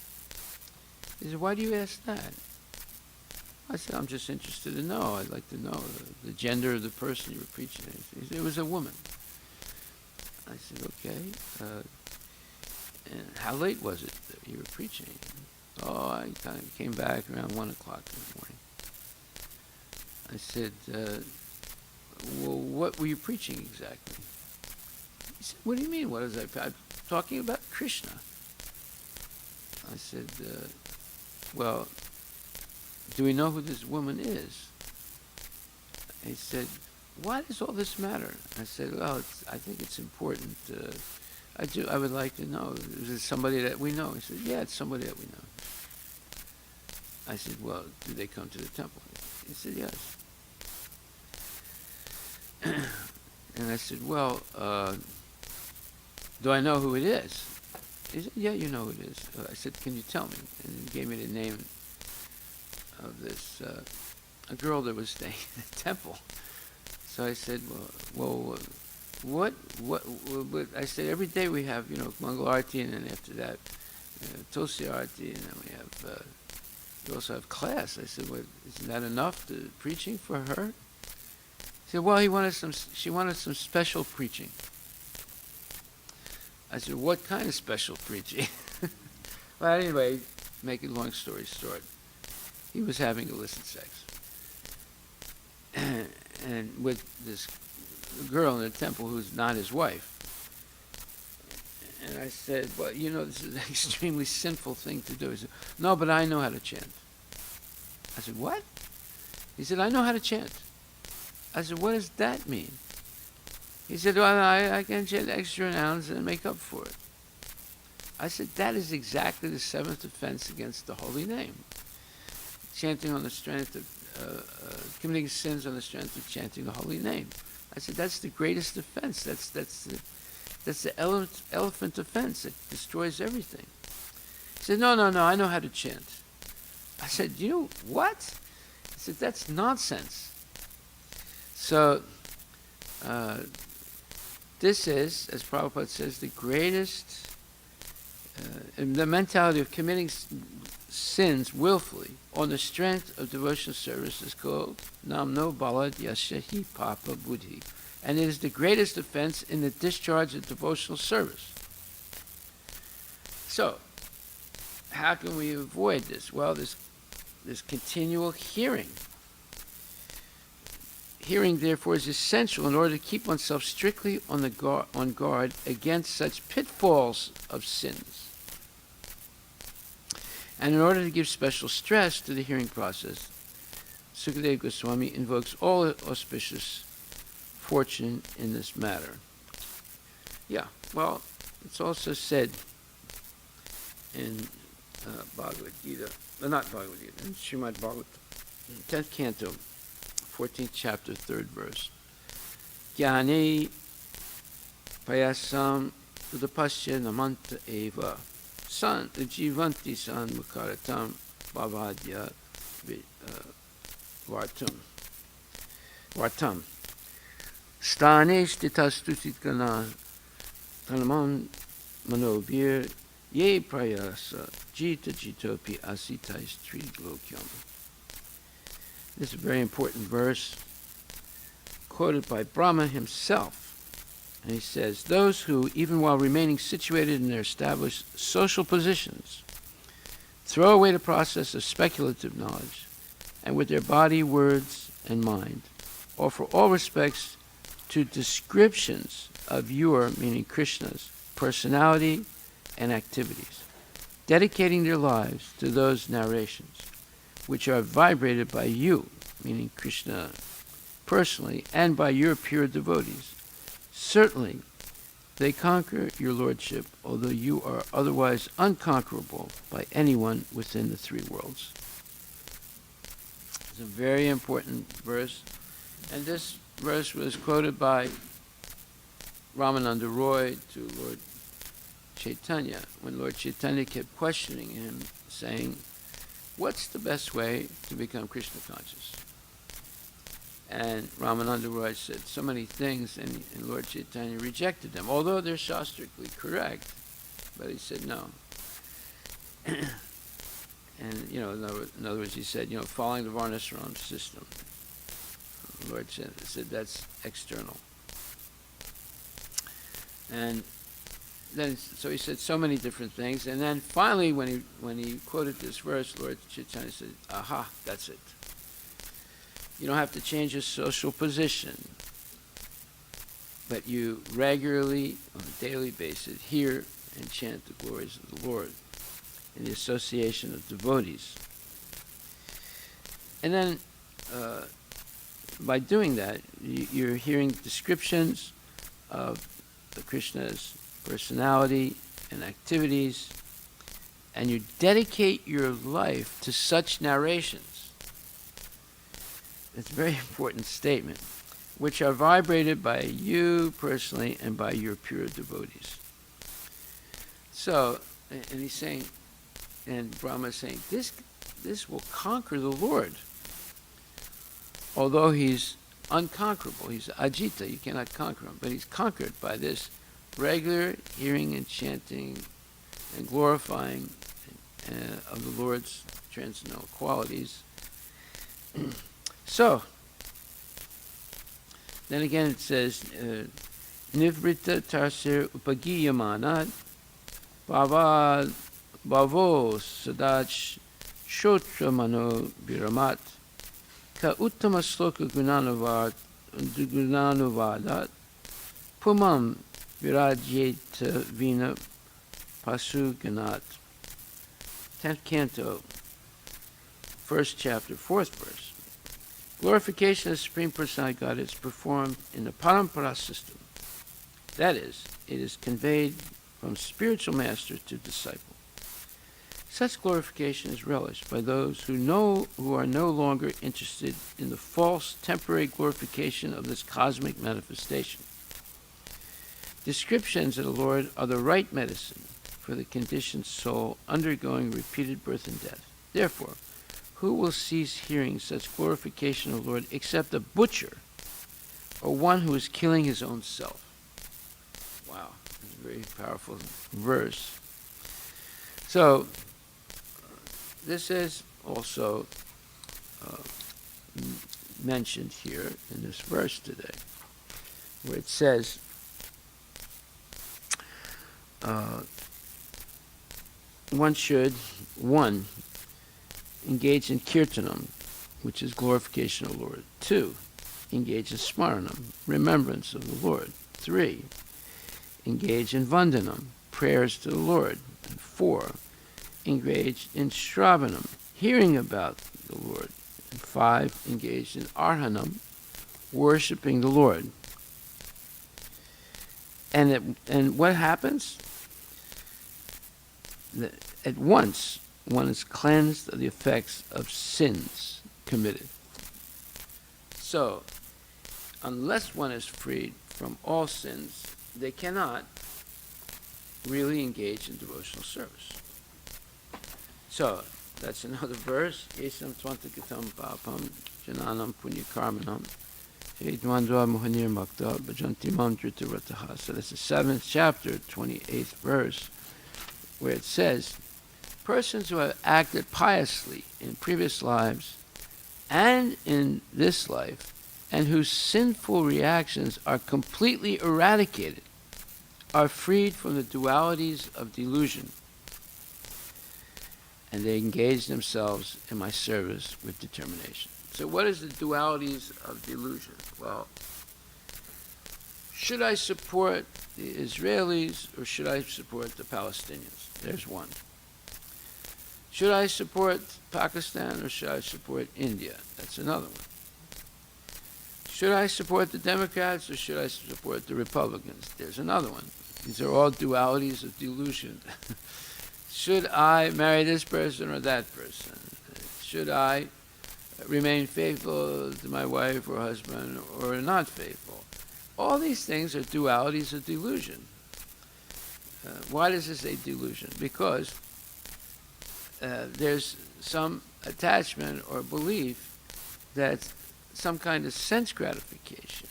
S4: He said, why do you ask that? I said, I'm just interested to know. I'd like to know the gender of the person you were preaching to. He said, it was a woman. I said, okay. And how late was it that you were preaching? Oh, I kind of came back around 1 o'clock in the morning. I said, well, what were you preaching exactly? He said, what do you mean? What is that? I'm talking about Krishna. I said, well, do we know who this woman is? He said, why does all this matter? I said, well, I think it's important. I would like to know, is it somebody that we know? He said, yeah, it's somebody that we know. I said, well, do they come to the temple? He said, yes. And I said, well, do I know who it is? He said, yeah, you know who it is. I said, can you tell me? And he gave me the name of this, a girl that was staying in the temple. So I said, what, I said, every day we have, Mangala Aarti, and then after that, Tulsi Aarti, and then we also have class. I said, well, isn't that enough to preaching for her? He said, well, she wanted some special preaching. I said, what kind of special preaching? Well, anyway, make a long story short, he was having illicit sex. And with this girl in the temple who's not his wife. And I said, well, this is an extremely sinful thing to do. He said, no, but I know how to chant. I said, what? He said, I know how to chant. I said, what does that mean? He said, well, I can chant extra nouns and make up for it. I said, that is exactly the seventh offense against the holy name. Chanting on the strength of, committing sins on the strength of chanting the holy name. I said, that's the greatest offense. That's the elephant offense. It destroys everything. He said, no, I know how to chant. I said, what? He said, that's nonsense. So, this is, as Prabhupada says, the greatest, the mentality of committing sins willfully on the strength of devotional service is called Namno Balad Yashahi Papa Buddhi. And it is the greatest offense in the discharge of devotional service. So, how can we avoid this? Well, there's continual hearing. Hearing, therefore, is essential in order to keep oneself strictly on guard against such pitfalls of sins, and in order to give special stress to the hearing process. Sukadeva Goswami invokes all auspicious fortune in this matter. Yeah, well, it's also said in Bhagavad Gita, not Bhagavad Gita, in Srimad Bhagavatam, 10th canto, 14th chapter, 3rd verse. Jnane payasam udapasya namanta eva san jivanti san mukaratam bhavadya vartam. Sthanesh titastutikana tanamam manobir ye prayasa jita jitopi asitais trilokyam. This is a very important verse quoted by Brahma himself. And he says, those who, even while remaining situated in their established social positions, throw away the process of speculative knowledge, and with their body, words, and mind, offer all respects to descriptions of your, meaning Krishna's, personality and activities, dedicating their lives to those narrations, which are vibrated by you, meaning Krishna personally, and by your pure devotees. Certainly, they conquer your lordship, although you are otherwise unconquerable by anyone within the three worlds. It's a very important verse, and this verse was quoted by Ramananda Roy to Lord Chaitanya, when Lord Chaitanya kept questioning him, saying, what's the best way to become Krishna conscious? And Ramananda Roy said so many things, and Lord Chaitanya rejected them, although they're shastrically correct, but he said no. And, in other words, he said, following the Varnashram system. Lord Chaitanya said that's external. And then, so he said so many different things, and then finally, when he quoted this verse, Lord Chaitanya said, aha, that's it. You don't have to change your social position, but you regularly, on a daily basis, hear and chant the glories of the Lord in the association of devotees. And then by doing that, you're hearing descriptions of Krishna's personality and activities, and you dedicate your life to such narrations. It's a very important statement, which are vibrated by you personally and by your pure devotees. So, and he's saying, and Brahma is saying, this will conquer the Lord. Although he's unconquerable, he's Ajita, you cannot conquer him, but he's conquered by this regular hearing and chanting and glorifying of the Lord's transcendental qualities. So, then again it says, Nivrita tarsir upagiyamanad bhavo sadach shotra mano biramat ka uttama sloka gunanavat pumam virajeta vina pasu ganat. 10th canto, 1st chapter, 4th verse. Glorification of the Supreme Personality God is performed in the Parampara system. That is, it is conveyed from spiritual master to disciple. Such glorification is relished by those who are no longer interested in the false temporary glorification of this cosmic manifestation. Descriptions of the Lord are the right medicine for the conditioned soul undergoing repeated birth and death. Therefore, who will cease hearing such glorification of the Lord except a butcher or one who is killing his own self? Wow, that's a very powerful verse. So, this is also mentioned here in this verse today, where it says, one should, engage in kirtanam, which is glorification of the Lord. 2, engage in smaranam, remembrance of the Lord. 3, engage in vandanam, prayers to the Lord. And 4, engage in shravanam, hearing about the Lord. And 5, engage in arhanam, worshiping the Lord. And what happens? At once, one is cleansed of the effects of sins committed. So, unless one is freed from all sins, they cannot really engage in devotional service. So, that's another verse. Yesam tvantakitam papam jananam punyakarmanam edwandva mohanir makta bhajantimam dhritarataha. So that's the 7th chapter, 28th verse, where it says, persons who have acted piously in previous lives and in this life, and whose sinful reactions are completely eradicated, are freed from the dualities of delusion, and they engage themselves in my service with determination. So what is the dualities of delusion? Well, should I support the Israelis or should I support the Palestinians? There's one. Should I support Pakistan or should I support India? That's another one. Should I support the Democrats or should I support the Republicans? There's another one. These are all dualities of delusion. Should I marry this person or that person? Should I remain faithful to my wife or husband or not faithful? All these things are dualities of delusion. Why does it say delusion? Because there's some attachment or belief that some kind of sense gratification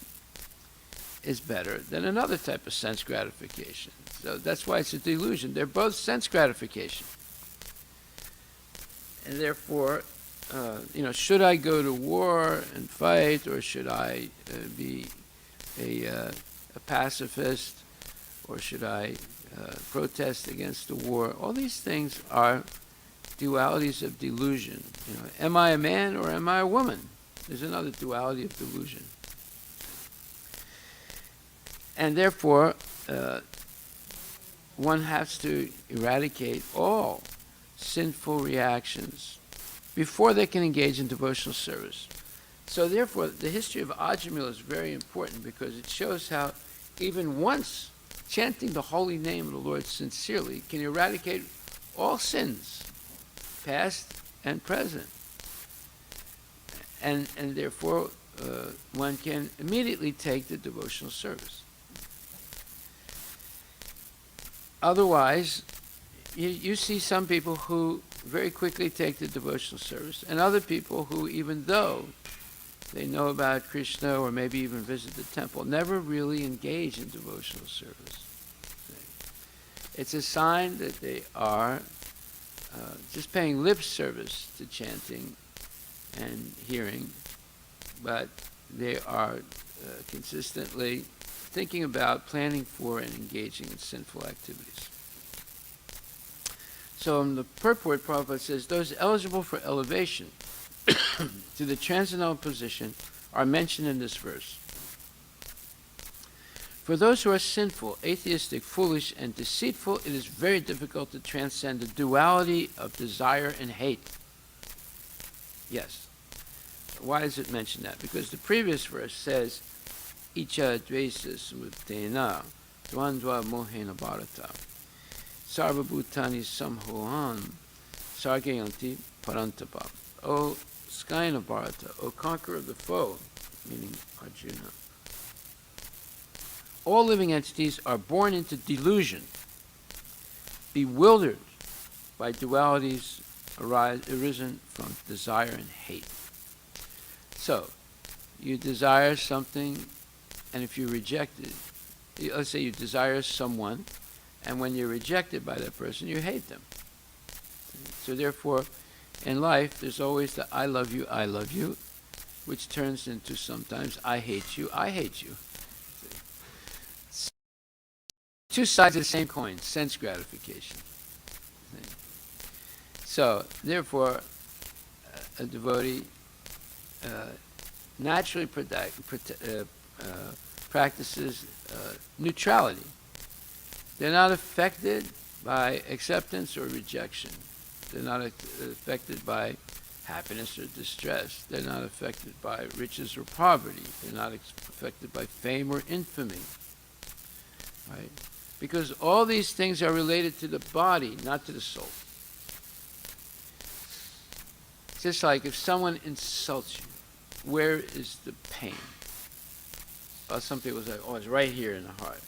S4: is better than another type of sense gratification. So that's why it's a delusion. They're both sense gratification. And therefore, should I go to war and fight, or should I be a pacifist, or should I protest against the war? All these things are dualities of delusion. Am I a man or am I a woman? There's another duality of delusion. And therefore, one has to eradicate all sinful reactions before they can engage in devotional service. So therefore, the history of Ajamil is very important because it shows how even once chanting the holy name of the Lord sincerely can eradicate all sins, past and present. And therefore, one can immediately take the devotional service. Otherwise, you see some people who very quickly take the devotional service, and other people who, even though they know about Krishna or maybe even visit the temple, never really engage in devotional service. It's a sign that they are just paying lip service to chanting and hearing, but they are consistently thinking about, planning for, and engaging in sinful activities. So in the purport, Prabhupada says, those eligible for elevation to the transcendental position are mentioned in this verse. For those who are sinful, atheistic, foolish, and deceitful, it is very difficult to transcend the duality of desire and hate. Yes. Why does it mention that? Because the previous verse says, Icha dvesa smutena dvandva mohena bharata sarva bhutani samhohan sargayanti parantapa. O Skyana Bharata, O conqueror of the foe, meaning Arjuna, all living entities are born into delusion, bewildered by dualities arisen from desire and hate. So, you desire something, and if you reject it, let's say you desire someone, and when you're rejected by that person, you hate them. So therefore, in life, there's always the I love you, which turns into sometimes I hate you. Two sides of the same coin, sense gratification. So, therefore, a devotee naturally practices neutrality. They're not affected by acceptance or rejection. They're not affected by happiness or distress. They're not affected by riches or poverty. They're not affected by fame or infamy. Right? Because all these things are related to the body, not to the soul. Just like if someone insults you, where is the pain? Well, some people say, oh, it's right here in the heart.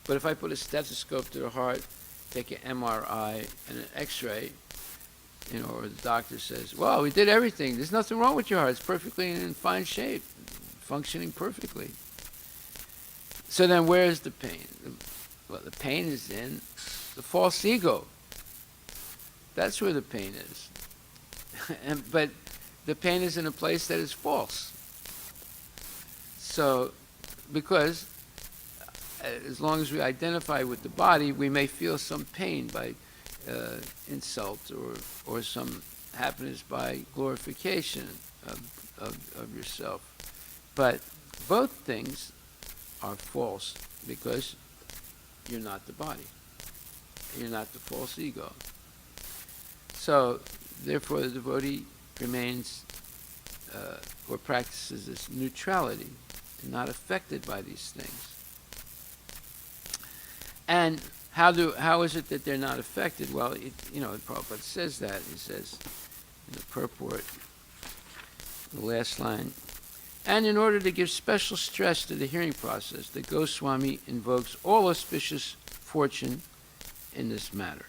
S4: But if I put a stethoscope to the heart, take an MRI and an X-ray, or the doctor says, well, we did everything. There's nothing wrong with your heart. It's perfectly in fine shape, functioning perfectly. So then where is the pain? Well, the pain is in the false ego. That's where the pain is. But the pain is in a place that is false. So, because as long as we identify with the body, we may feel some pain by insult or some happiness by glorification of yourself. But both things are false because you're not the body. You're not the false ego. So, therefore, the devotee remains or practices this neutrality, not affected by these things. And how is it that they're not affected? Well, Prabhupada says that. He says in the purport, the last line, and in order to give special stress to the hearing process, the Goswami invokes all auspicious fortune in this matter.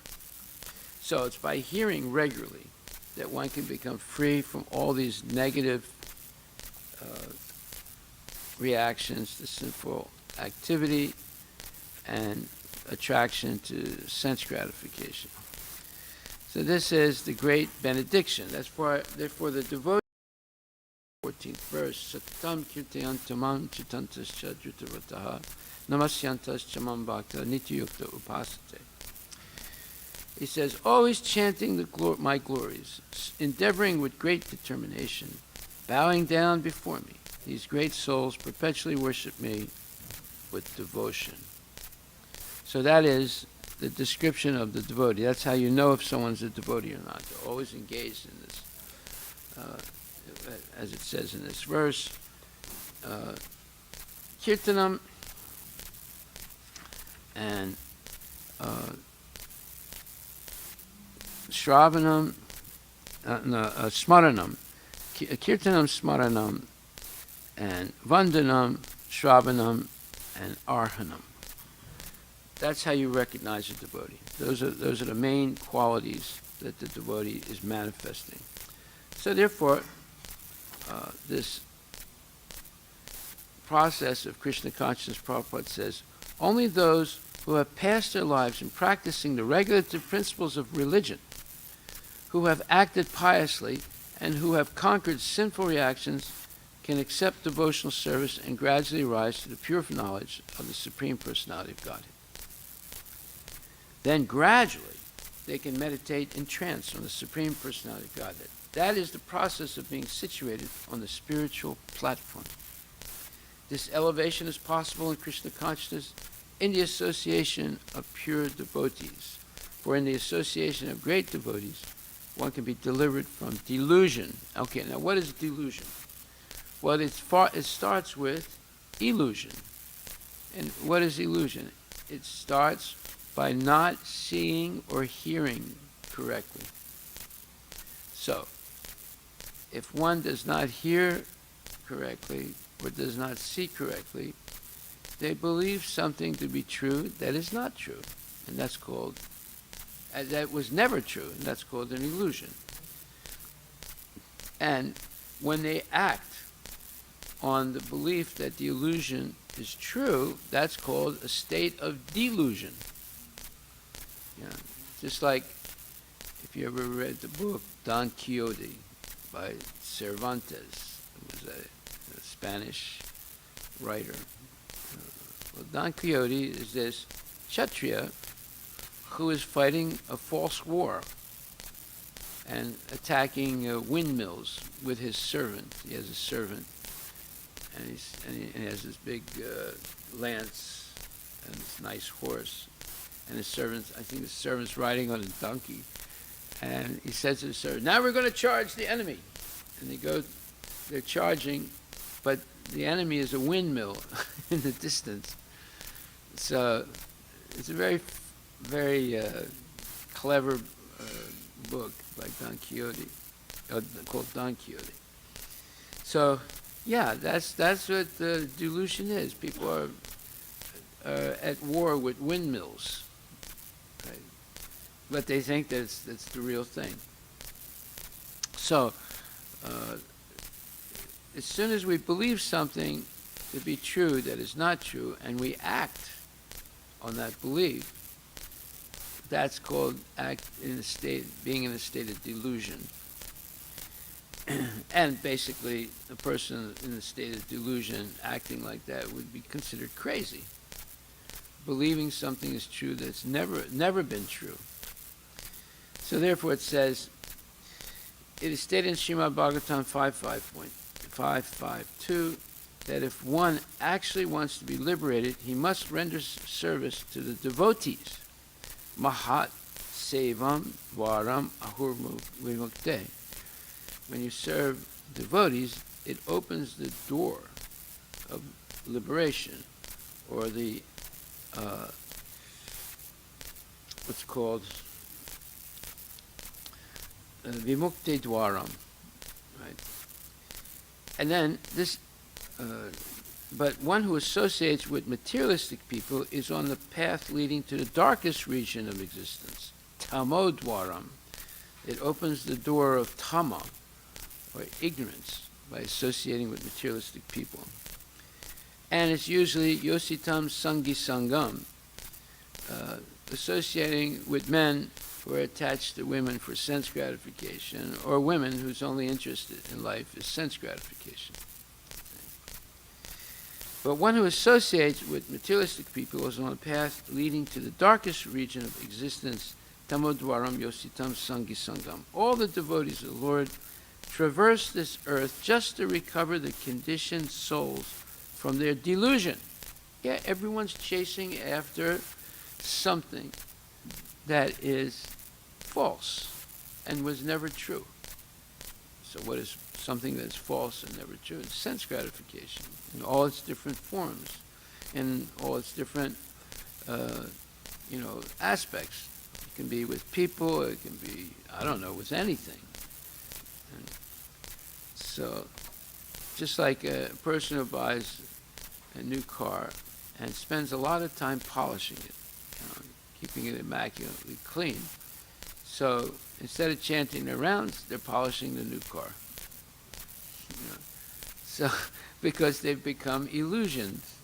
S4: So it's by hearing regularly that one can become free from all these negative reactions to sinful activity and attraction to sense gratification. So this is the great benediction. Therefore the devotee, 14th verse, Satam kirtayantamam chitantas chadritavataha namasyantas chamam bhakta nityukta upasate. He says, always chanting my glories, endeavoring with great determination, bowing down before me, these great souls perpetually worship me with devotion. So that is the description of the devotee. That's how you know if someone's a devotee or not. They're always engaged in this as it says in this verse. Kirtanam and Shravanam, Smaranam, Kirtanam, Smaranam, and Vandanam, Shravanam, and Arhanam. That's how you recognize a devotee. Those are the main qualities that the devotee is manifesting. So therefore, this process of Krishna consciousness, Prabhupada says, only those who have passed their lives in practicing the regulative principles of religion, who have acted piously, and who have conquered sinful reactions, can accept devotional service and gradually rise to the pure knowledge of the Supreme Personality of Godhead. Then gradually, they can meditate in trance on the Supreme Personality of Godhead. That is the process of being situated on the spiritual platform. This elevation is possible in Krishna consciousness in the association of pure devotees. For in the association of great devotees, one can be delivered from delusion. Okay, now what is delusion? Well, it starts with illusion. And what is illusion? It starts by not seeing or hearing correctly. So, if one does not hear correctly or does not see correctly, they believe something to be true that is not true. And that's called, that was never true, and that's called an illusion. And when they act on the belief that the illusion is true, that's called a state of delusion. Yeah. Just like if you ever read the book Don Quixote by Cervantes, who was a Spanish writer. Well, Don Quixote is this Kshatriya who is fighting a false war and attacking windmills with his servant. He has a servant, and he has this big lance and this nice horse. And his servant, I think the servant's riding on a donkey. And he says to the servant, now we're going to charge the enemy. And they're charging, but the enemy is a windmill in the distance. So it's a very, very clever book by Don Quixote, called Don Quixote. So, yeah, that's what the delusion is. People are at war with windmills. Right? But they think that's the real thing. So, as soon as we believe something to be true that is not true, and we act on that belief, that's called being in a state of delusion. And basically, a person in a state of delusion acting like that would be considered crazy. Believing something is true that's never been true. So therefore it says, it is stated in Srimad Bhagavatam 5.552 that if one actually wants to be liberated, he must render service to the devotees. Mahat sevam varam ahur vimukte. When you serve devotees, it opens the door of liberation, or the what's called vimukte dwaram, right? And then this, but one who associates with materialistic people is on the path leading to the darkest region of existence, tamodwaram. It opens the door of tama, or ignorance, by associating with materialistic people. And it's usually yositam sangi sangam, associating with men who are attached to women for sense gratification, or women whose only interest in life is sense gratification. But one who associates with materialistic people is on a path leading to the darkest region of existence, tamodwaram yositam sangi sangam. All the devotees of the Lord traverse this earth just to recover the conditioned souls from their delusion. Yeah, everyone's chasing after something that is false and was never true. So what is something that's false and never true. It's sense gratification in all its different forms, in all its different, aspects. It can be with people, it can be, I don't know, with anything. And so, just like a person who buys a new car and spends a lot of time polishing it, keeping it immaculately clean. So instead of chanting their rounds, they're polishing the new car. So because they've become illusions,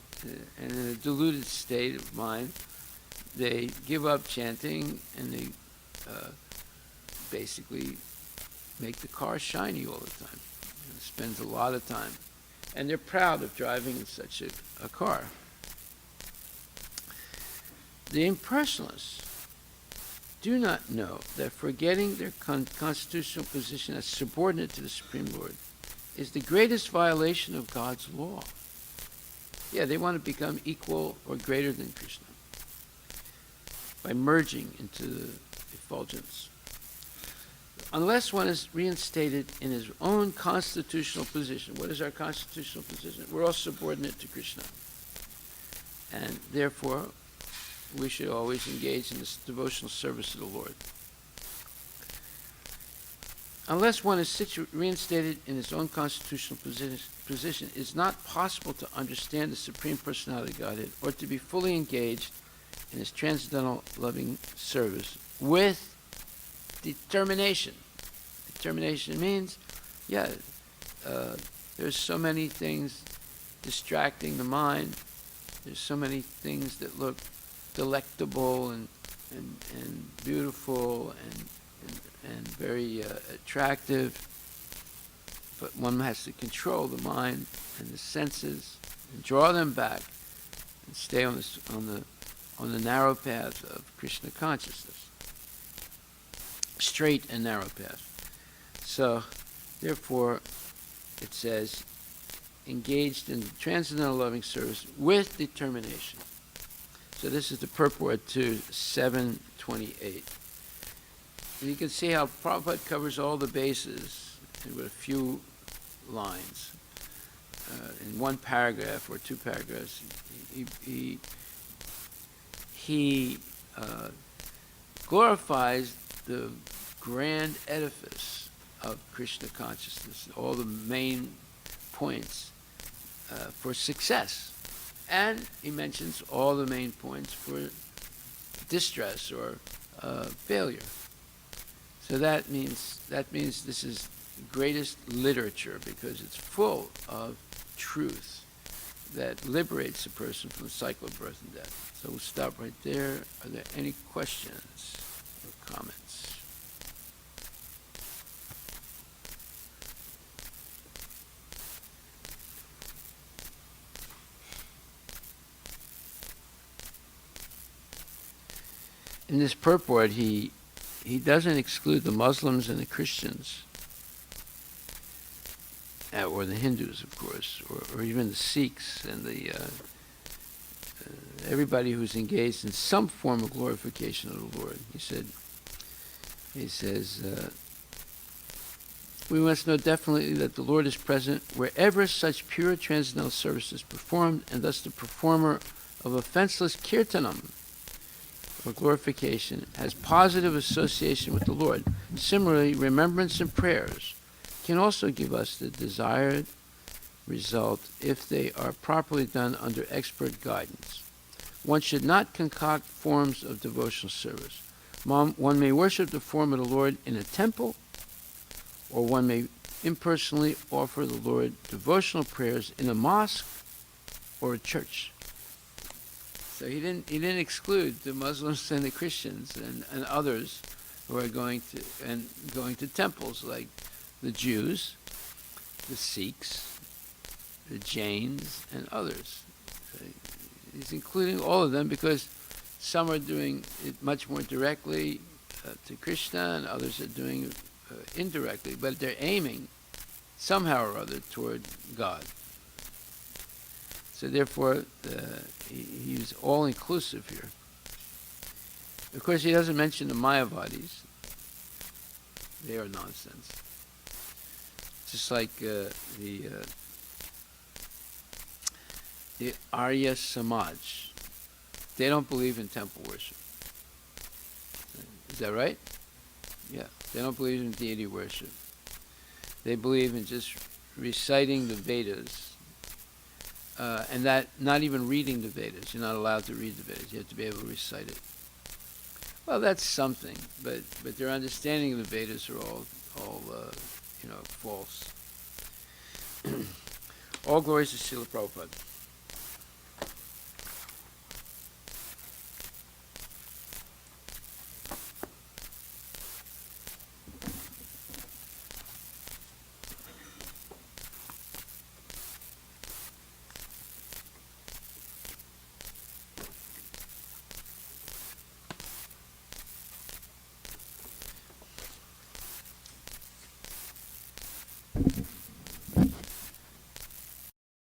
S4: and in a deluded state of mind, they give up chanting and they basically make the car shiny all the time. It spends a lot of time. And they're proud of driving in such a car. The impersonalists do not know that forgetting their constitutional position as subordinate to the Supreme Lord is the greatest violation of God's law. Yeah, they want to become equal or greater than Krishna by merging into the effulgence. Unless one is reinstated in his own constitutional position. What is our constitutional position? We're all subordinate to Krishna. And therefore, we should always engage in this devotional service of the Lord. Unless one is reinstated in his own constitutional position, it's not possible to understand the Supreme Personality of Godhead or to be fully engaged in his transcendental loving service with determination. Determination means, there's so many things distracting the mind. There's so many things that look delectable and beautiful and very attractive, but one has to control the mind and the senses and draw them back and stay on the narrow path of Krishna consciousness, straight and narrow path. So, therefore, it says, engaged in transcendental loving service with determination. So this is the purport to 728. And you can see how Prabhupada covers all the bases with a few lines. In one paragraph or two paragraphs, he glorifies the grand edifice of Krishna consciousness, all the main points for success. And he mentions all the main points for distress or failure. So that means this is the greatest literature because it's full of truth that liberates a person from the cycle of birth and death. So we'll stop right there. Are there any questions or comments? In this purport, he doesn't exclude the Muslims and the Christians, or the Hindus, of course, or even the Sikhs and the everybody who's engaged in some form of glorification of the Lord. He says, we must know definitely that the Lord is present wherever such pure transcendental service is performed, and thus the performer of offenseless kirtanam, or glorification, has positive association with the Lord. Similarly, remembrance and prayers can also give us the desired result if they are properly done under expert guidance. One should not concoct forms of devotional service. One may worship the form of the Lord in a temple, or one may impersonally offer the Lord devotional prayers in a mosque or a church. So he didn't exclude the Muslims and the Christians and others who are going to temples, like the Jews, the Sikhs, the Jains, and others. So he's including all of them because some are doing it much more directly to Krishna, and others are doing it indirectly, but they're aiming somehow or other toward God. So therefore, he's all-inclusive here. Of course, he doesn't mention the Mayavadis. They are nonsense. Just like the Arya Samaj, they don't believe in temple worship. Is that right? Yeah, they don't believe in deity worship. They believe in just reciting the Vedas, and that not even reading the Vedas. You're not allowed to read the Vedas. You have to be able to recite it. Well, that's something, but their understanding of the Vedas are all false. All glories to Srila Prabhupada.